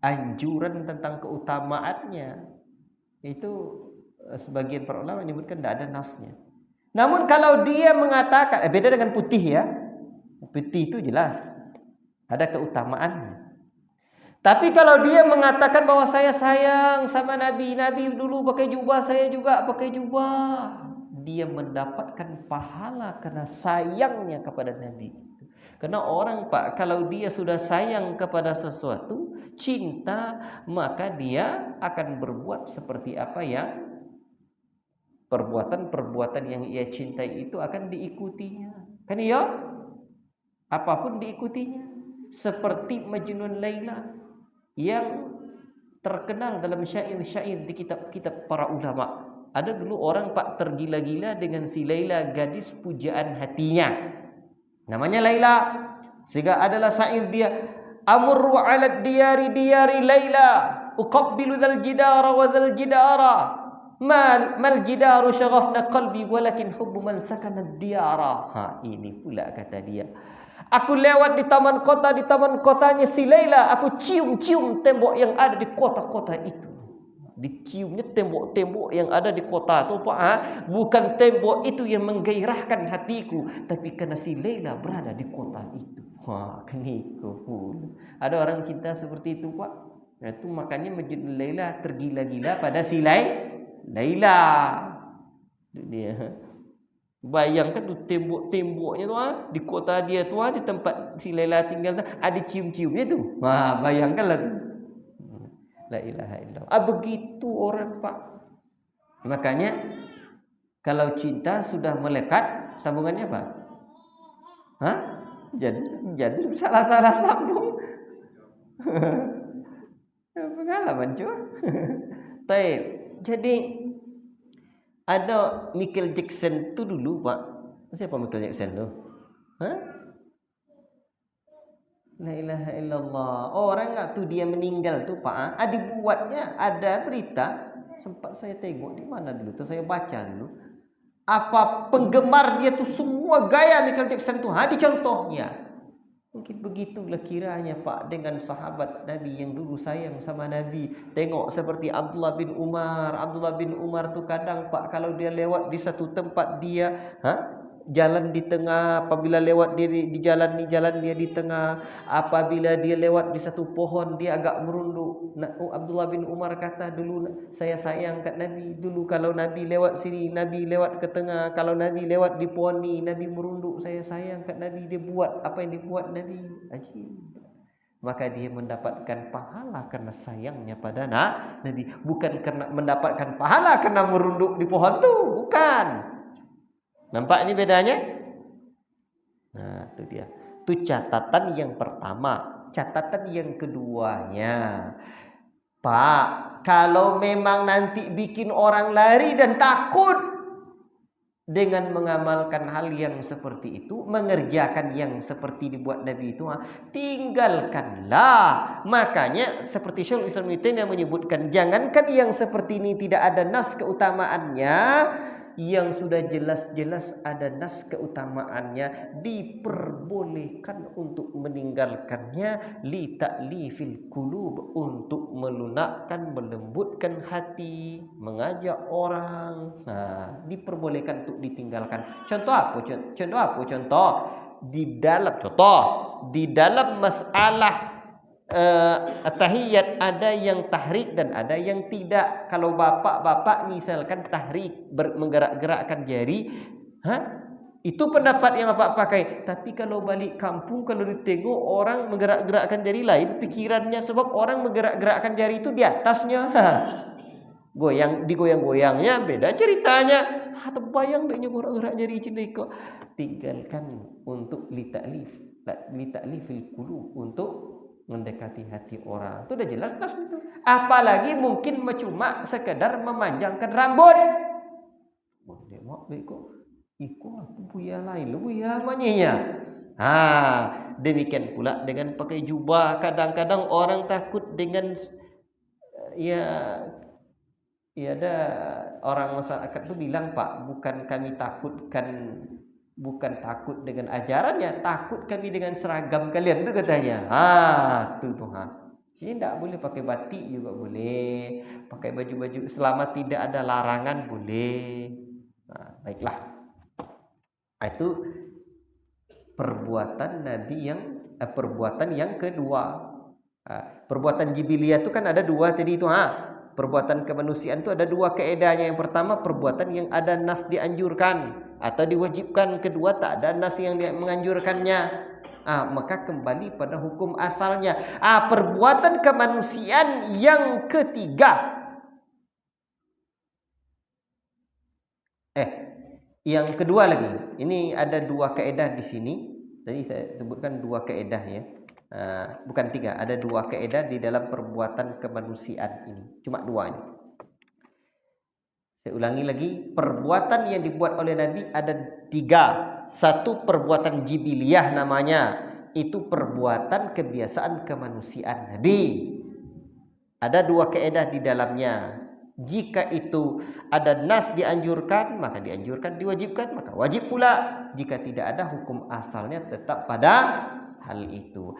[SPEAKER 1] anjuran tentang keutamaannya itu sebagian para ulama menyebutkan tidak ada nasnya. Namun kalau dia mengatakan, beda dengan putih ya. Putih itu jelas ada keutamaannya. Tapi kalau dia mengatakan bahwa saya sayang sama Nabi, Nabi dulu pakai jubah, saya juga pakai jubah, dia mendapatkan pahala karena sayangnya kepada Nabi. Karena orang Pak, kalau dia sudah sayang kepada sesuatu, cinta, maka dia akan berbuat seperti apa yang perbuatan-perbuatan yang ia cintai itu akan diikutinya. Kan iya? Apapun diikutinya. Seperti Majnun Laila yang terkenal dalam syair-syair di kitab-kitab para ulama. Ada dulu orang Pak tergila-gila dengan si Laila, gadis pujaan hatinya. Namanya Laila. Sehingga adalah syair dia, amurru 'ala diyari diyari Laila, uqabbilu dzal jidara wa dzal jidara. Mal jidaru syaghafna qalbi walakin hubbu man sakana diyara. Ini pula kata dia. Aku lewat di taman kotanya si Laila, aku cium-cium tembok yang ada di kota-kota itu. Diciumnya tembok-tembok yang ada di kota itu bukan tembok itu yang menggairahkan hatiku, tapi karena si Laila berada di kota itu. Keniku pun ada orang cinta seperti itu Pak. Itu makanya Masjid Laila tergila-gila pada si Laila. Dia bayangkan tuh tembok-temboknya tuh di kota dia tuh di tempat si Laila tinggal tuh ada cium-ciumnya tuh. Bayangkanlah tuh. La ilaha illallah. Begitu orang Pak. Makanya kalau cinta sudah melekat, sambungannya apa? Jadi salah-salah sambung. Pengalaman cuy. Baik. Jadi ada Michael Jackson tu dulu Pak. Siapa Michael Jackson tu? La ilaha illallah. Orang enggak tuh dia meninggal tuh Pak. Dibuatnya ada berita. Sempat saya tengok di mana dulu tuh saya baca dulu. Apa penggemar dia tuh semua gaya Michael Jackson tuh dicontohnya. Mungkin begitulah kiranya Pak dengan sahabat Nabi yang dulu sayang sama Nabi. Tengok seperti Abdullah bin Umar. Abdullah bin Umar tuh kadang Pak kalau dia lewat di satu tempat dia jalan di tengah, apabila lewat dia di jalan dia di tengah, apabila dia lewat di satu pohon dia agak merunduk. Abdullah bin Umar kata dulu saya sayang kat Nabi, dulu kalau Nabi lewat sini Nabi lewat ke tengah, kalau Nabi lewat di pohon ni Nabi merunduk, saya sayang kat Nabi, dia buat apa yang dibuat Nabi. Ajib. Maka dia mendapatkan pahala karena sayangnya pada Nabi, bukan karena mendapatkan pahala karena merunduk di pohon tu, bukan. Nampak ini bedanya? Nah, itu dia. Itu catatan yang pertama. Catatan yang keduanya, Pak, kalau memang nanti bikin orang lari dan takut dengan mengamalkan hal yang seperti itu, mengerjakan yang seperti dibuat Nabi itu, tinggalkanlah. Makanya seperti Syaikhul Islam Ibnu Taimiyah menyebutkan, jangankan yang seperti ini tidak ada nas keutamaannya, yang sudah jelas-jelas ada nas keutamaannya diperbolehkan untuk meninggalkannya, li ta'lifil qulub, untuk melunakkan, melembutkan hati, mengajak orang. Diperbolehkan untuk ditinggalkan. Contoh apa? Contoh di dalam masalah tahiyat ada yang tahrik dan ada yang tidak. Kalau bapak-bapak misalkan tahrik, menggerak-gerakkan jari, itu pendapat yang bapak pakai. Tapi kalau balik kampung, kalau ditengok orang menggerak-gerakkan jari lain pikirannya, sebab orang menggerak-gerakkan jari itu di atasnya, digoyang-goyangnya beda ceritanya. Terbayang dia gerak-gerak jari cendeko. Tinggalkan untuk litalifil qulub, untuk mendekati hati orang. Itu udah jelas tas itu. Apalagi mungkin cuma sekedar memanjangkan rambut. Boleh mak beko. Iko aku buya lain lu buya maninya. Demikian pula dengan pakai jubah. Kadang-kadang orang takut dengan ada orang masyarakat tu bilang, Pak, bukan kami bukan takut dengan ajarannya, takut kami dengan seragam kalian tu katanya. Ini tidak boleh pakai batik juga boleh, pakai baju-baju selama tidak ada larangan boleh. Baiklah. Itu perbuatan Nabi perbuatan yang kedua. Perbuatan jibiliyah itu kan ada dua tadi itu. Perbuatan kemanusiaan itu ada dua kaedahnya. Yang pertama perbuatan yang ada nas dianjurkan atau diwajibkan. Kedua tak ada nas yang menganjurkannya. Maka kembali pada hukum asalnya. Perbuatan kemanusiaan yang ketiga. Yang kedua lagi. Ini ada dua kaedah di sini. Tadi saya sebutkan dua kaedah ya. Bukan 3, ada 2 kaedah di dalam perbuatan kemanusiaan ini. Cuma 2 ini. Saya ulangi lagi, perbuatan yang dibuat oleh Nabi ada 3. 1 perbuatan jibiliyah namanya, itu perbuatan kebiasaan kemanusiaan Nabi. Ada 2 kaedah di dalamnya. Jika itu ada nas dianjurkan, maka dianjurkan, diwajibkan, maka wajib pula. Jika tidak ada, hukum asalnya tetap pada hal itu.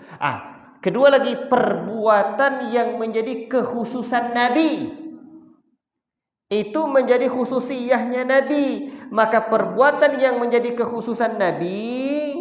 [SPEAKER 1] Kedua lagi, perbuatan yang menjadi kekhususan Nabi. Itu menjadi khususiyahnya Nabi. Maka perbuatan yang menjadi kekhususan Nabi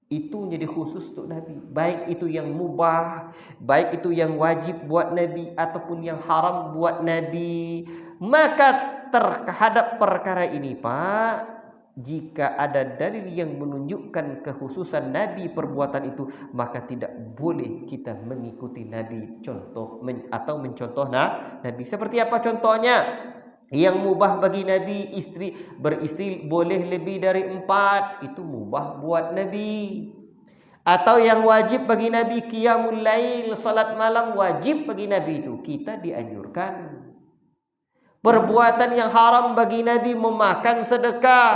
[SPEAKER 1] itu menjadi khusus untuk Nabi. Baik itu yang mubah, baik itu yang wajib buat Nabi, ataupun yang haram buat Nabi. Maka terhadap perkara ini, Pak, jika ada dalil yang menunjukkan kekhususan Nabi perbuatan itu, maka tidak boleh kita mengikuti Nabi atau mencontoh Nabi. Seperti apa contohnya? Yang mubah bagi Nabi, beristri boleh lebih dari 4, itu mubah buat Nabi. Atau yang wajib bagi Nabi, qiyamul lail, salat malam wajib bagi Nabi, itu kita dianjurkan. Perbuatan yang haram bagi Nabi, memakan sedekah,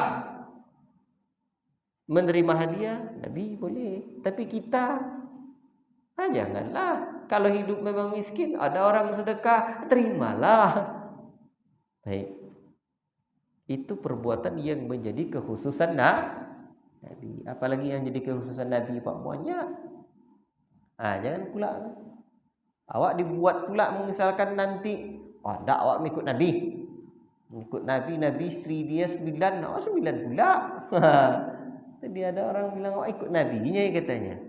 [SPEAKER 1] menerima hadiah, Nabi boleh. Tapi kita janganlah. Kalau hidup memang miskin, ada orang sedekah, terimalah. Baik. Itu perbuatan yang menjadi kekhususan Nabi. Apalagi yang jadi kekhususan Nabi, Pak, banyak. Jangan pula awak dibuat pula misalkan nanti, tak awak mengikut Nabi. Mengikut Nabi isteri dia 9, awak 9 pula. Tadi ada orang bilang awak ikut Nabinya katanya.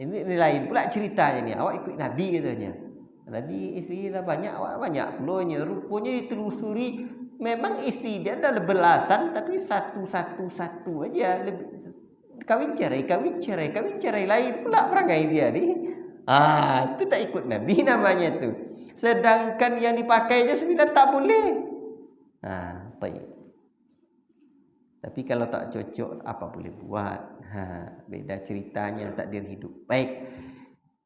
[SPEAKER 1] Ini lain pula ceritanya ni. Awak ikut Nabi katanya. Nabi isteri dah banyak, awak banyak pulanya. Rupanya ditelusuri, memang isteri dia ada belasan, tapi satu aja. Kawin cerai lain pula perangai dia ni. Itu tak ikut Nabi namanya tu. Sedangkan yang dipakainya 9 tak boleh. Baik. Tapi kalau tak cocok, apa boleh buat? Beda ceritanya takdir hidup. Baik.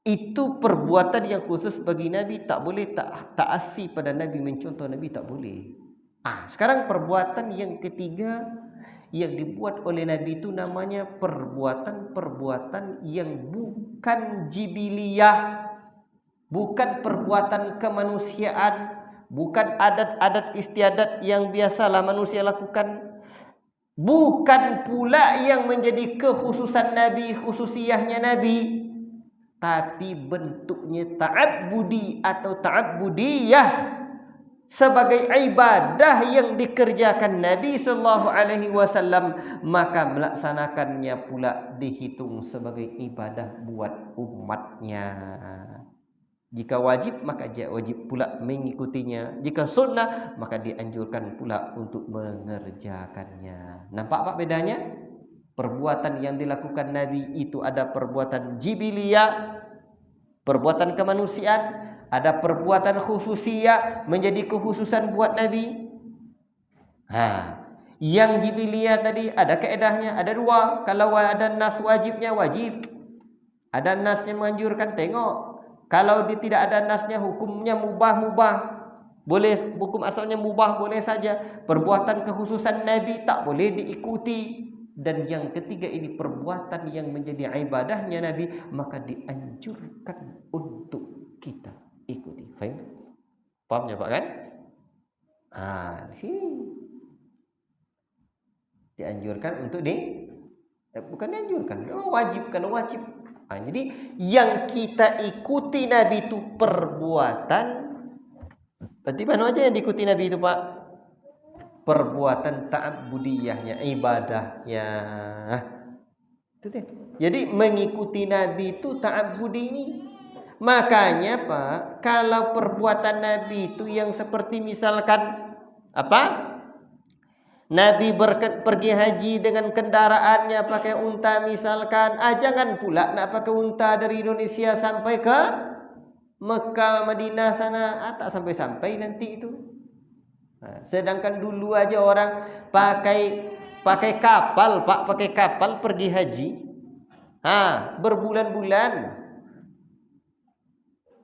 [SPEAKER 1] Itu perbuatan yang khusus bagi Nabi, tak boleh ta'asi pada Nabi, mencontoh Nabi tak boleh. Sekarang perbuatan yang ketiga yang dibuat oleh Nabi itu namanya perbuatan yang bukan jibiliyah, bukan perbuatan kemanusiaan, bukan adat-adat istiadat yang biasalah manusia lakukan. Bukan pula yang menjadi kekhususan Nabi, khususiyahnya Nabi, tapi bentuknya ta'abbudi atau ta'abbudiyah, sebagai ibadah yang dikerjakan Nabi sallallahu alaihi wasallam, maka melaksanakannya pula dihitung sebagai ibadah buat umatnya. Jika wajib, maka dia wajib pula mengikutinya. Jika sunnah, maka dianjurkan pula untuk mengerjakannya. Nampak Pak bedanya? Perbuatan yang dilakukan Nabi itu ada perbuatan jibiliyah, perbuatan kemanusiaan, ada perbuatan khususiyah, menjadi kekhususan buat Nabi. Yang jibiliyah tadi ada kaedahnya, ada 2. Kalau ada nas wajibnya, wajib. Ada nasnya menganjurkan, tengok. Kalau dia tidak ada nasnya, hukumnya mubah. Boleh, hukum asalnya mubah, boleh saja. Perbuatan kekhususan Nabi tak boleh diikuti. Dan yang ketiga ini perbuatan yang menjadi ibadahnya Nabi, maka dianjurkan untuk kita ikuti. Faham? Fahamnya Pak kan? Di sini dianjurkan untuk bukan dianjurkan, wajib. Kalau wajib, jadi yang kita ikuti Nabi itu perbuatan. Berarti mana aja yang diikuti Nabi itu Pak? Perbuatan ta'abbudiyahnya, ibadahnya. Itu dia. Jadi mengikuti Nabi itu ta'abbudi ini. Makanya Pak, kalau perbuatan Nabi itu yang seperti misalkan Nabi pergi haji dengan kendaraannya pakai unta misalkan, jangan pula nak pakai unta dari Indonesia sampai ke Mekah, Madinah sana, tak sampai-sampai nanti itu. Sedangkan dulu aja orang pakai Pakai kapal, Pak, pakai kapal pergi haji. Berbulan-bulan.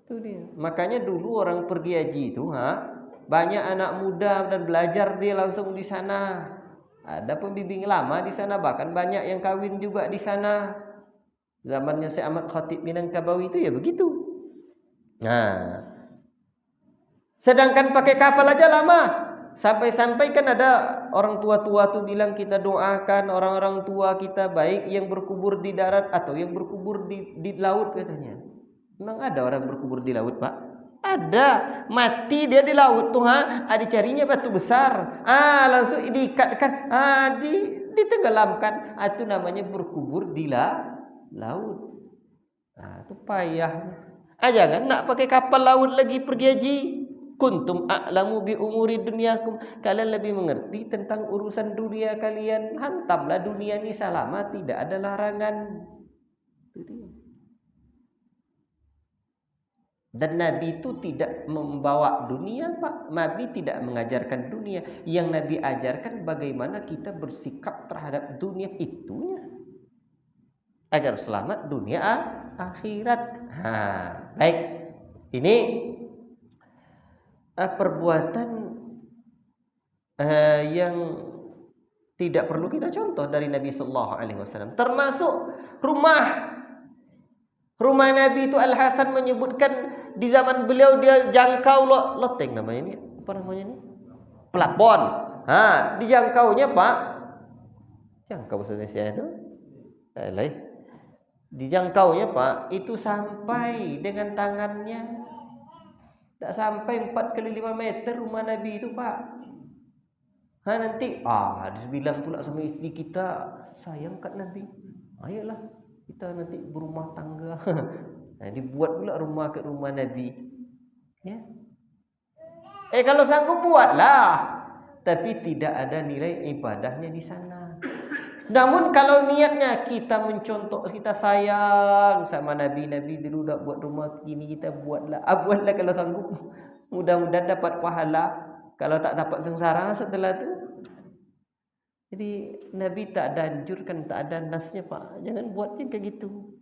[SPEAKER 1] Itu dia. Makanya dulu orang pergi haji itu, banyak anak muda dan belajar dia langsung di sana. Ada pembimbing lama di sana, bahkan banyak yang kawin juga di sana. Zamannya Syekh Ahmad Khatib Minangkabawi itu ya begitu. Sedangkan pakai kapal aja lama. Sampai-sampai kan ada orang tua-tua tuh bilang kita doakan orang-orang tua kita baik yang berkubur di darat atau yang berkubur di laut katanya. Memang ada orang berkubur di laut, Pak? Ada. Mati dia di laut tuh, dicarinya batu besar. Langsung diikatkan, ditenggelamkan. Itu namanya berkubur di laut. Itu payah. Jangan nak pakai kapal laut lagi pergi haji. Kuntum a'lamu bi umuri dunyakum. Kalian lebih mengerti tentang urusan dunia kalian. Hantamlah dunia ini selama tidak ada larangan. Dan Nabi itu tidak membawa dunia, Pak. Nabi tidak mengajarkan dunia. Yang Nabi ajarkan bagaimana kita bersikap terhadap dunia itunya, agar selamat dunia akhirat. Baik. Ini perbuatan yang tidak perlu kita contoh dari Nabi sallallahu alaihi wasallam. Termasuk rumah Nabi itu Al Hasan menyebutkan di zaman beliau dia jangkau loteng namanya ini. Apa namanya ini? Plafon. Dijangkaunya, Pak. Jangkau bahasa Indonesia itu. Dijangkaunya, Pak, itu sampai dengan tangannya. Tak sampai 4 kali 5 meter rumah Nabi itu, Pak. Nanti dibilang pula sama istri kita, sayang kat Nabi. Ayolah kita nanti berumah tangga. Dibuat pula rumah kat rumah Nabi. Ya. Kalau sanggup buatlah. Tapi tidak ada nilai ibadahnya di sana. Namun kalau niatnya kita mencontoh, kita sayang sama Nabi dulu dah buat rumah gini, kita buatlah kalau sanggup. Mudah-mudahan dapat pahala. Kalau tak dapat sengsara setelah itu. Jadi Nabi tak ada anjurkan, tak ada nasnya, Pak. Jangan buatnya kayak gitu.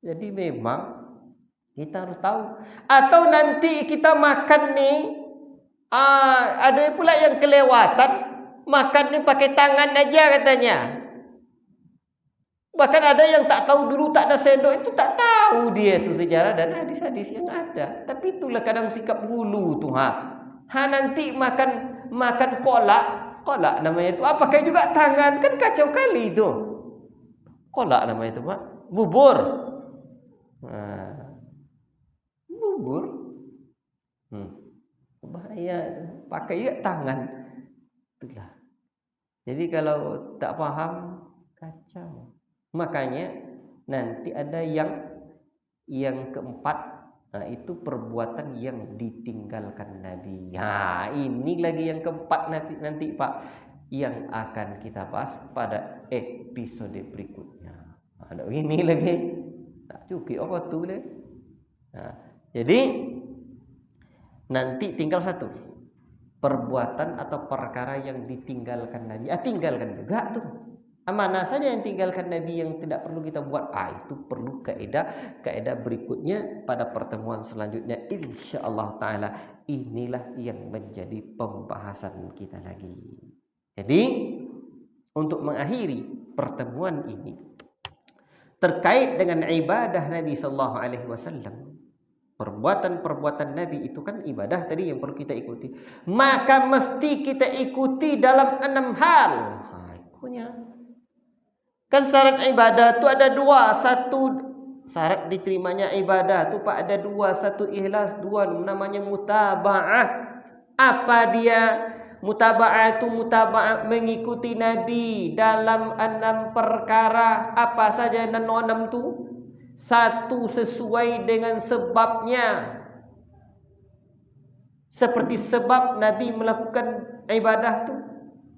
[SPEAKER 1] Jadi memang kita harus tahu. Atau nanti kita makan nih, ada pula yang kelewatan. Makan ni pakai tangan aja katanya. Bahkan ada yang tak tahu dulu tak ada sendok, itu tak tahu dia itu sejarah dan hadis-hadis yang ada. Tapi itulah kadang sikap gulu tuh. Nanti makan kolak namanya itu. Pakai juga tangan, kan kacau kali itu. Kolak namanya itu, Pak. Bubur. Bubur. Bahaya, pakai juga tangan. Itulah. Jadi kalau tak paham, kacau. Makanya nanti ada yang keempat, itu perbuatan yang ditinggalkan Nabi. Ini lagi yang keempat nanti, Pak, yang akan kita bahas pada episode berikutnya. Ada ini lagi. Tak cukup apa tu boleh. Jadi nanti tinggal satu. Perbuatan atau perkara yang ditinggalkan Nabi. Tinggalkan juga tuh. Mana saja yang tinggalkan Nabi yang tidak perlu kita buat. Itu perlu kaidah berikutnya pada pertemuan selanjutnya. InsyaAllah ta'ala. Inilah yang menjadi pembahasan kita lagi. Jadi untuk mengakhiri pertemuan ini terkait dengan ibadah Nabi sallallahu alaihi wasallam. Perbuatan-perbuatan Nabi itu kan ibadah tadi yang perlu kita ikuti. Maka mesti kita ikuti dalam 6 hal. Kan syarat ibadah itu ada 2. Satu, syarat diterimanya ibadah itu, Pak, ada 2. Satu ikhlas, 2 namanya mutaba'ah. Apa dia? Mutaba'ah itu mutaba'ah mengikuti Nabi dalam 6 perkara. Apa saja 6 itu? 1, sesuai dengan sebabnya. Seperti sebab Nabi melakukan ibadah tu.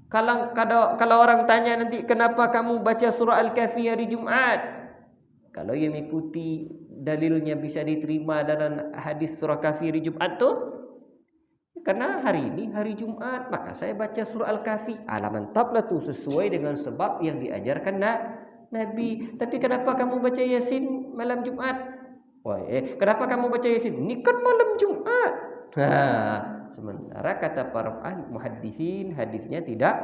[SPEAKER 1] Kalau orang tanya nanti, kenapa kamu baca surah Al-Kahfi hari Jumaat? Kalau ia mengikuti dalilnya bisa diterima dalam hadis surah Kahfi hari Jumaat tu, Karena hari ini hari Jumat, maka saya baca surah Al-Kahfi. Mantaplah tuh, sesuai dengan sebab yang diajarkan Nabi. Tapi kenapa kamu baca Yasin malam Jumat? Kenapa kamu baca Yasin? Ini kan malam Jumat. Sementara kata para ahli muhaddisin, hadisnya tidak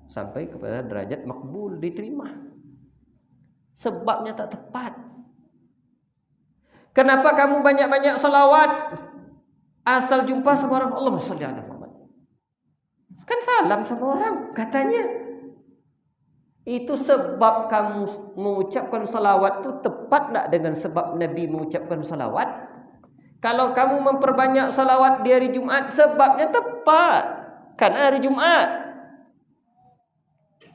[SPEAKER 1] sampai kepada derajat makbul, diterima. Sebabnya tak tepat. Kenapa kamu banyak-banyak salawat? Asal jumpa sama orang, Allahumma sholli ala Muhammad. Kan salam sama orang katanya. Itu sebab kamu mengucapkan salawat itu tepat tak dengan sebab Nabi mengucapkan salawat? Kalau kamu memperbanyak salawat di hari Jumat, sebabnya tepat karena hari Jumat.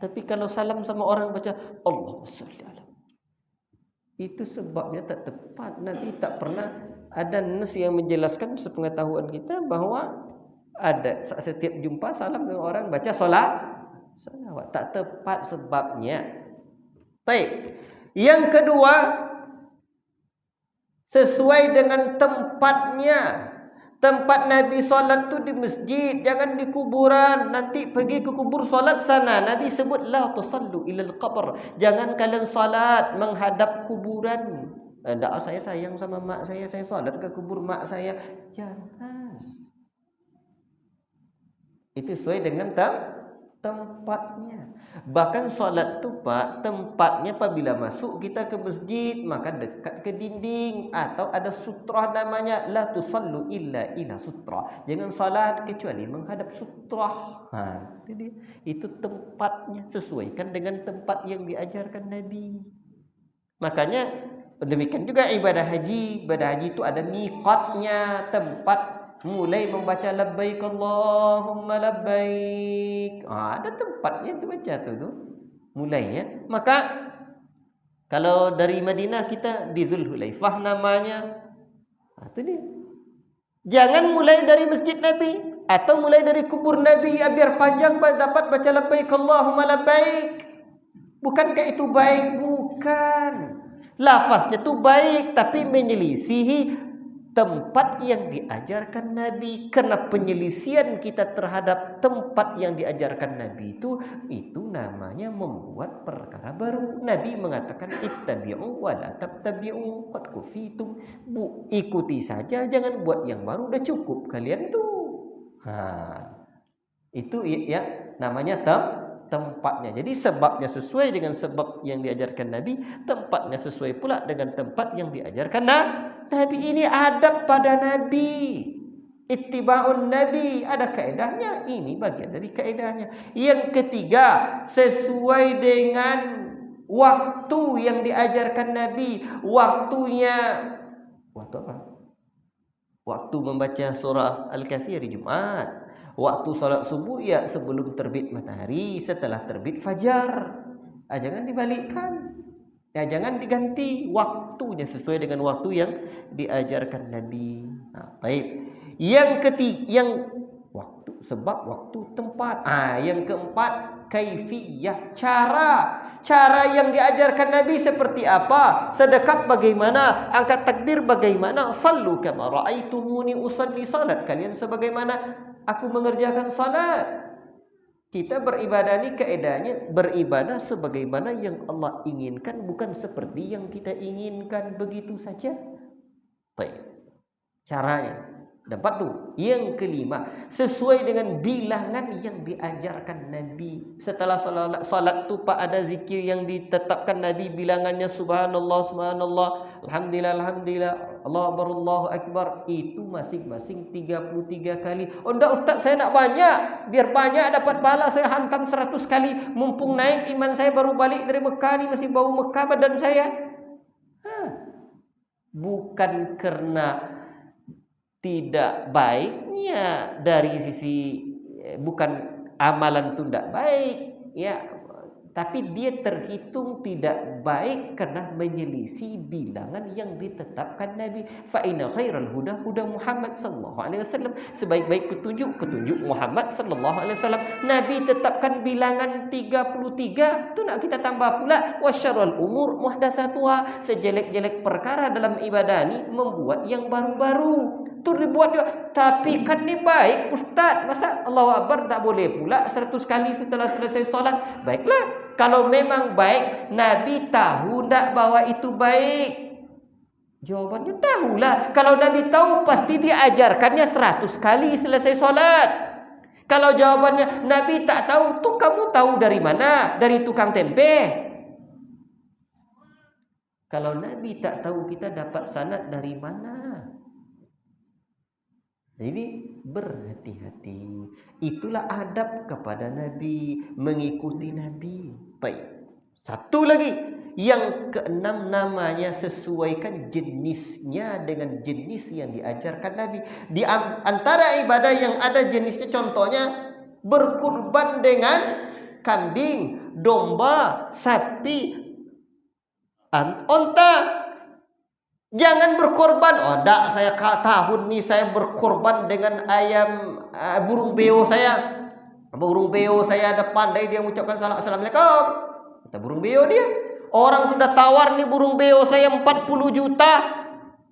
[SPEAKER 1] Tapi kalau salam sama orang baca Allahumma sholli ala, itu sebabnya tak tepat. Nabi tak pernah ada nas yang menjelaskan sepengetahuan kita bahwa ada setiap jumpa salam dengan orang baca salawat. Tak tepat sebabnya. Baik. Yang kedua, sesuai dengan tempatnya. Tempat Nabi solat tu di masjid, jangan di kuburan. Nanti pergi ke kubur solat sana. Nabi sebut la tusallu ilal qabr. Jangan kalian salat menghadap kuburan. Enggak, saya sayang sama mak saya salat ke kubur mak saya. Jangan. Itu sesuai dengan tempatnya. Bahkan solat tu Pak, tempatnya apabila masuk kita ke masjid, maka dekat ke dinding atau ada sutrah namanya la tusallu illa ila sutrah. Jangan salat kecuali menghadap sutrah. Itu tempatnya, sesuaikan dengan tempat yang diajarkan Nabi. Makanya demikian juga ibadah haji. Ibadah haji itu ada miqatnya, tempat mulai membaca labbaik Allahumma labbaik. Ada tempatnya tu baca tu mulainya. Maka kalau dari Madinah kita di Zulhulaifah namanya. Itu dia. Jangan mulai dari masjid Nabi atau mulai dari kubur Nabi biar panjang dapat baca labbaik Allahumma labbaik. Bukankah itu baik? Bukan. Lafaznya tu baik tapi menyelisihi tempat yang diajarkan Nabi. Karena penyelisian kita terhadap tempat yang diajarkan Nabi itu namanya membuat perkara baru. Nabi mengatakan ittabi'u wa la tattabi'u qad kufitum. Ikuti saja, jangan buat yang baru, udah cukup kalian tuh. Itu ya namanya tempatnya. Jadi sebabnya sesuai dengan sebab yang diajarkan Nabi, tempatnya sesuai pula dengan tempat yang diajarkan Nabi. Ini adab pada Nabi. Ittiba'un Nabi, ada kaedahnya. Ini bagian dari kaedahnya. Yang ketiga, sesuai dengan waktu yang diajarkan Nabi. Waktunya waktu apa? Waktu membaca surah Al-Kahfi hari Jumat. Waktu salat subuh ya sebelum terbit matahari, setelah terbit fajar. Jangan dibalikkan. Jangan diganti waktunya sesuai dengan waktu yang diajarkan Nabi. Baik. Yang ketiga, waktu, sebab waktu, tempat. Yang keempat, kaifiyah, cara yang diajarkan Nabi seperti apa? Sedekap bagaimana? Angkat takbir bagaimana? Sallu kama ra'aitumuni usalli, salat kalian sebagaimana aku mengerjakan salat. Kita beribadah ni kaedahnya beribadah sebagaimana yang Allah inginkan, bukan seperti yang kita inginkan begitu saja. Baik. Caranya dapat tu. Yang kelima, sesuai dengan bilangan yang diajarkan Nabi. Setelah salat tu Pak, ada zikir yang ditetapkan Nabi, bilangannya subhanallah subhanallah, alhamdulillah alhamdulillah, Allahu akbar. Itu masing-masing 33 kali. Enggak Ustaz, saya nak banyak. Biar banyak dapat pahala, saya hantam 100 kali. Mumpung naik iman saya, baru balik dari Mekah ni masih bau Mekah badan saya. Bukan karena tidak baiknya dari sisi, bukan amalan itu tidak baik ya, tapi dia terhitung tidak baik karena menyelisih bilangan yang ditetapkan Nabi. Fa inna khairal huda huda Muhammad sallallahu alaihi wasallam. Sebaik-baik petunjuk Muhammad sallallahu alaihi wasallam. Nabi tetapkan bilangan 33, tu nak kita tambah pula wasyarrul umur muhdatsatuha. Sejelek-jelek perkara dalam ibadah ni membuat yang baru-baru. Itu dibuat juga. Tapi kan ni baik Ustaz. Masa Allahu Akbar tak boleh pula 100 kali setelah selesai solat? Baiklah. Kalau memang baik, Nabi tahu tak bahwa itu baik? Jawabannya tahulah. Kalau Nabi tahu pasti diajarkannya 100 kali selesai solat. Kalau jawabannya Nabi tak tahu, tuh kamu tahu dari mana? Dari tukang tempe. Kalau Nabi tak tahu, kita dapat sanad dari mana? Jadi berhati-hati. Itulah adab kepada Nabi, mengikuti Nabi. Baik. Satu lagi, yang keenam namanya sesuaikan jenisnya dengan jenis yang diajarkan Nabi. Di antara ibadah yang ada jenisnya, contohnya berkurban dengan kambing, domba, sapi, onta. Jangan berkorban. Oh, tak, saya tahun ni saya berkorban dengan ayam, burung beo saya. Burung beo saya ada pandai dia mengucapkan Assalamualaikum. Kata burung beo dia. Orang sudah tawar nih burung beo saya 40 juta.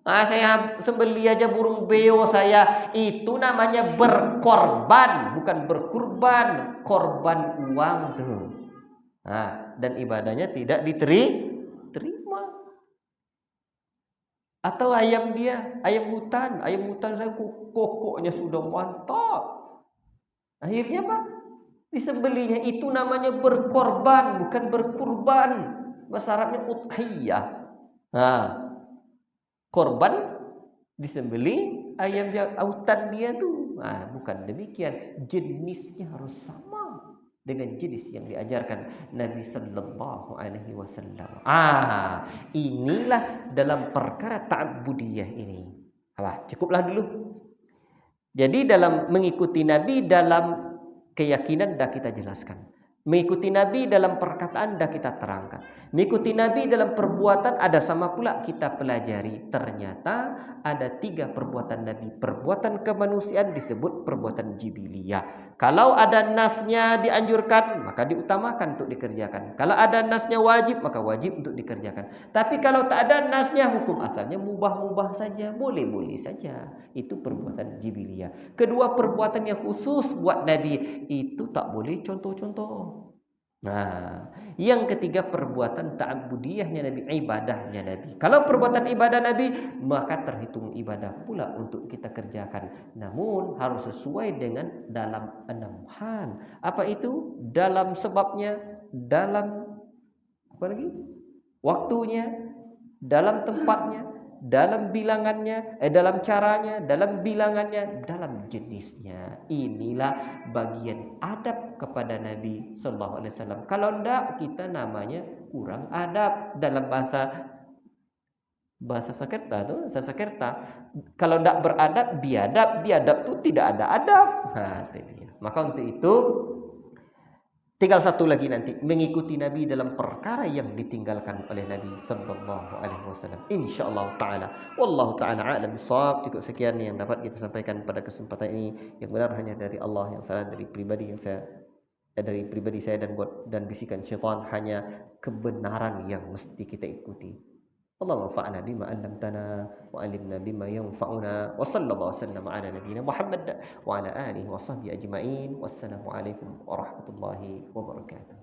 [SPEAKER 1] Saya sembeli aja burung beo saya. Itu namanya berkorban, bukan berkurban. Korban uang tuh. Dan ibadahnya tidak diterima. Atau ayam dia, ayam hutan saya kokoknya sudah mantap. Akhirnya apa? Disembelinya. Itu namanya berkorban, bukan berkurban. Bahasa Arabnya udhiyah. Korban disembeli, ayam dia, hutan dia tuh. Bukan demikian. Jenisnya harus sama dengan jenis yang diajarkan Nabi sallallahu alaihi wasallam. Inilah dalam perkara ta'budiyah ini. Cukuplah dulu. Jadi dalam mengikuti Nabi, dalam keyakinan dah kita jelaskan. Mengikuti Nabi dalam perkataan dah kita terangkan. Mengikuti Nabi dalam perbuatan ada sama pula kita pelajari. Ternyata ada 3 perbuatan Nabi. Perbuatan kemanusiaan disebut perbuatan jibiliyah. Kalau ada nasnya dianjurkan, maka diutamakan untuk dikerjakan. Kalau ada nasnya wajib, maka wajib untuk dikerjakan. Tapi kalau tak ada nasnya, hukum asalnya mubah-mubah saja, boleh-boleh saja. Itu perbuatan jibiliyah. Kedua, perbuatan yang khusus buat Nabi, itu tak boleh contoh-contoh. Yang ketiga, perbuatan ta'budiyahnya Nabi, ibadahnya Nabi. Kalau perbuatan ibadah Nabi, maka terhitung ibadah pula untuk kita kerjakan. Namun harus sesuai dengan dalam 6 hal. Apa itu? Dalam sebabnya, dalam apa lagi? Waktunya, dalam tempatnya, dalam bilangannya, dalam caranya, dalam bilangannya, dalam jenisnya. Inilah bagian adab kepada Nabi sallallahu alaihi wasallam. Kalau enggak, kita namanya kurang adab. Dalam bahasa Sakerta, kalau enggak beradab, biadab tu tidak ada adab. Maka untuk itu tinggal satu lagi nanti, mengikuti Nabi dalam perkara yang ditinggalkan oleh Nabi sallallahu alaihi wasallam. Insyaallah taala. Wallahu taala a'lam bissawab. Cukup sekian yang dapat kita sampaikan pada kesempatan ini. Yang benar hanya dari Allah, yang salah dari pribadi saya dan bisikan syaitan. Hanya kebenaran yang mesti kita ikuti. اللهم انفعنا بما علمتنا وعلمنا بما ينفعنا وصلى الله وسلم على نبينا محمد وعلى آله وصحبه أجمعين والسلام عليكم ورحمة الله وبركاته.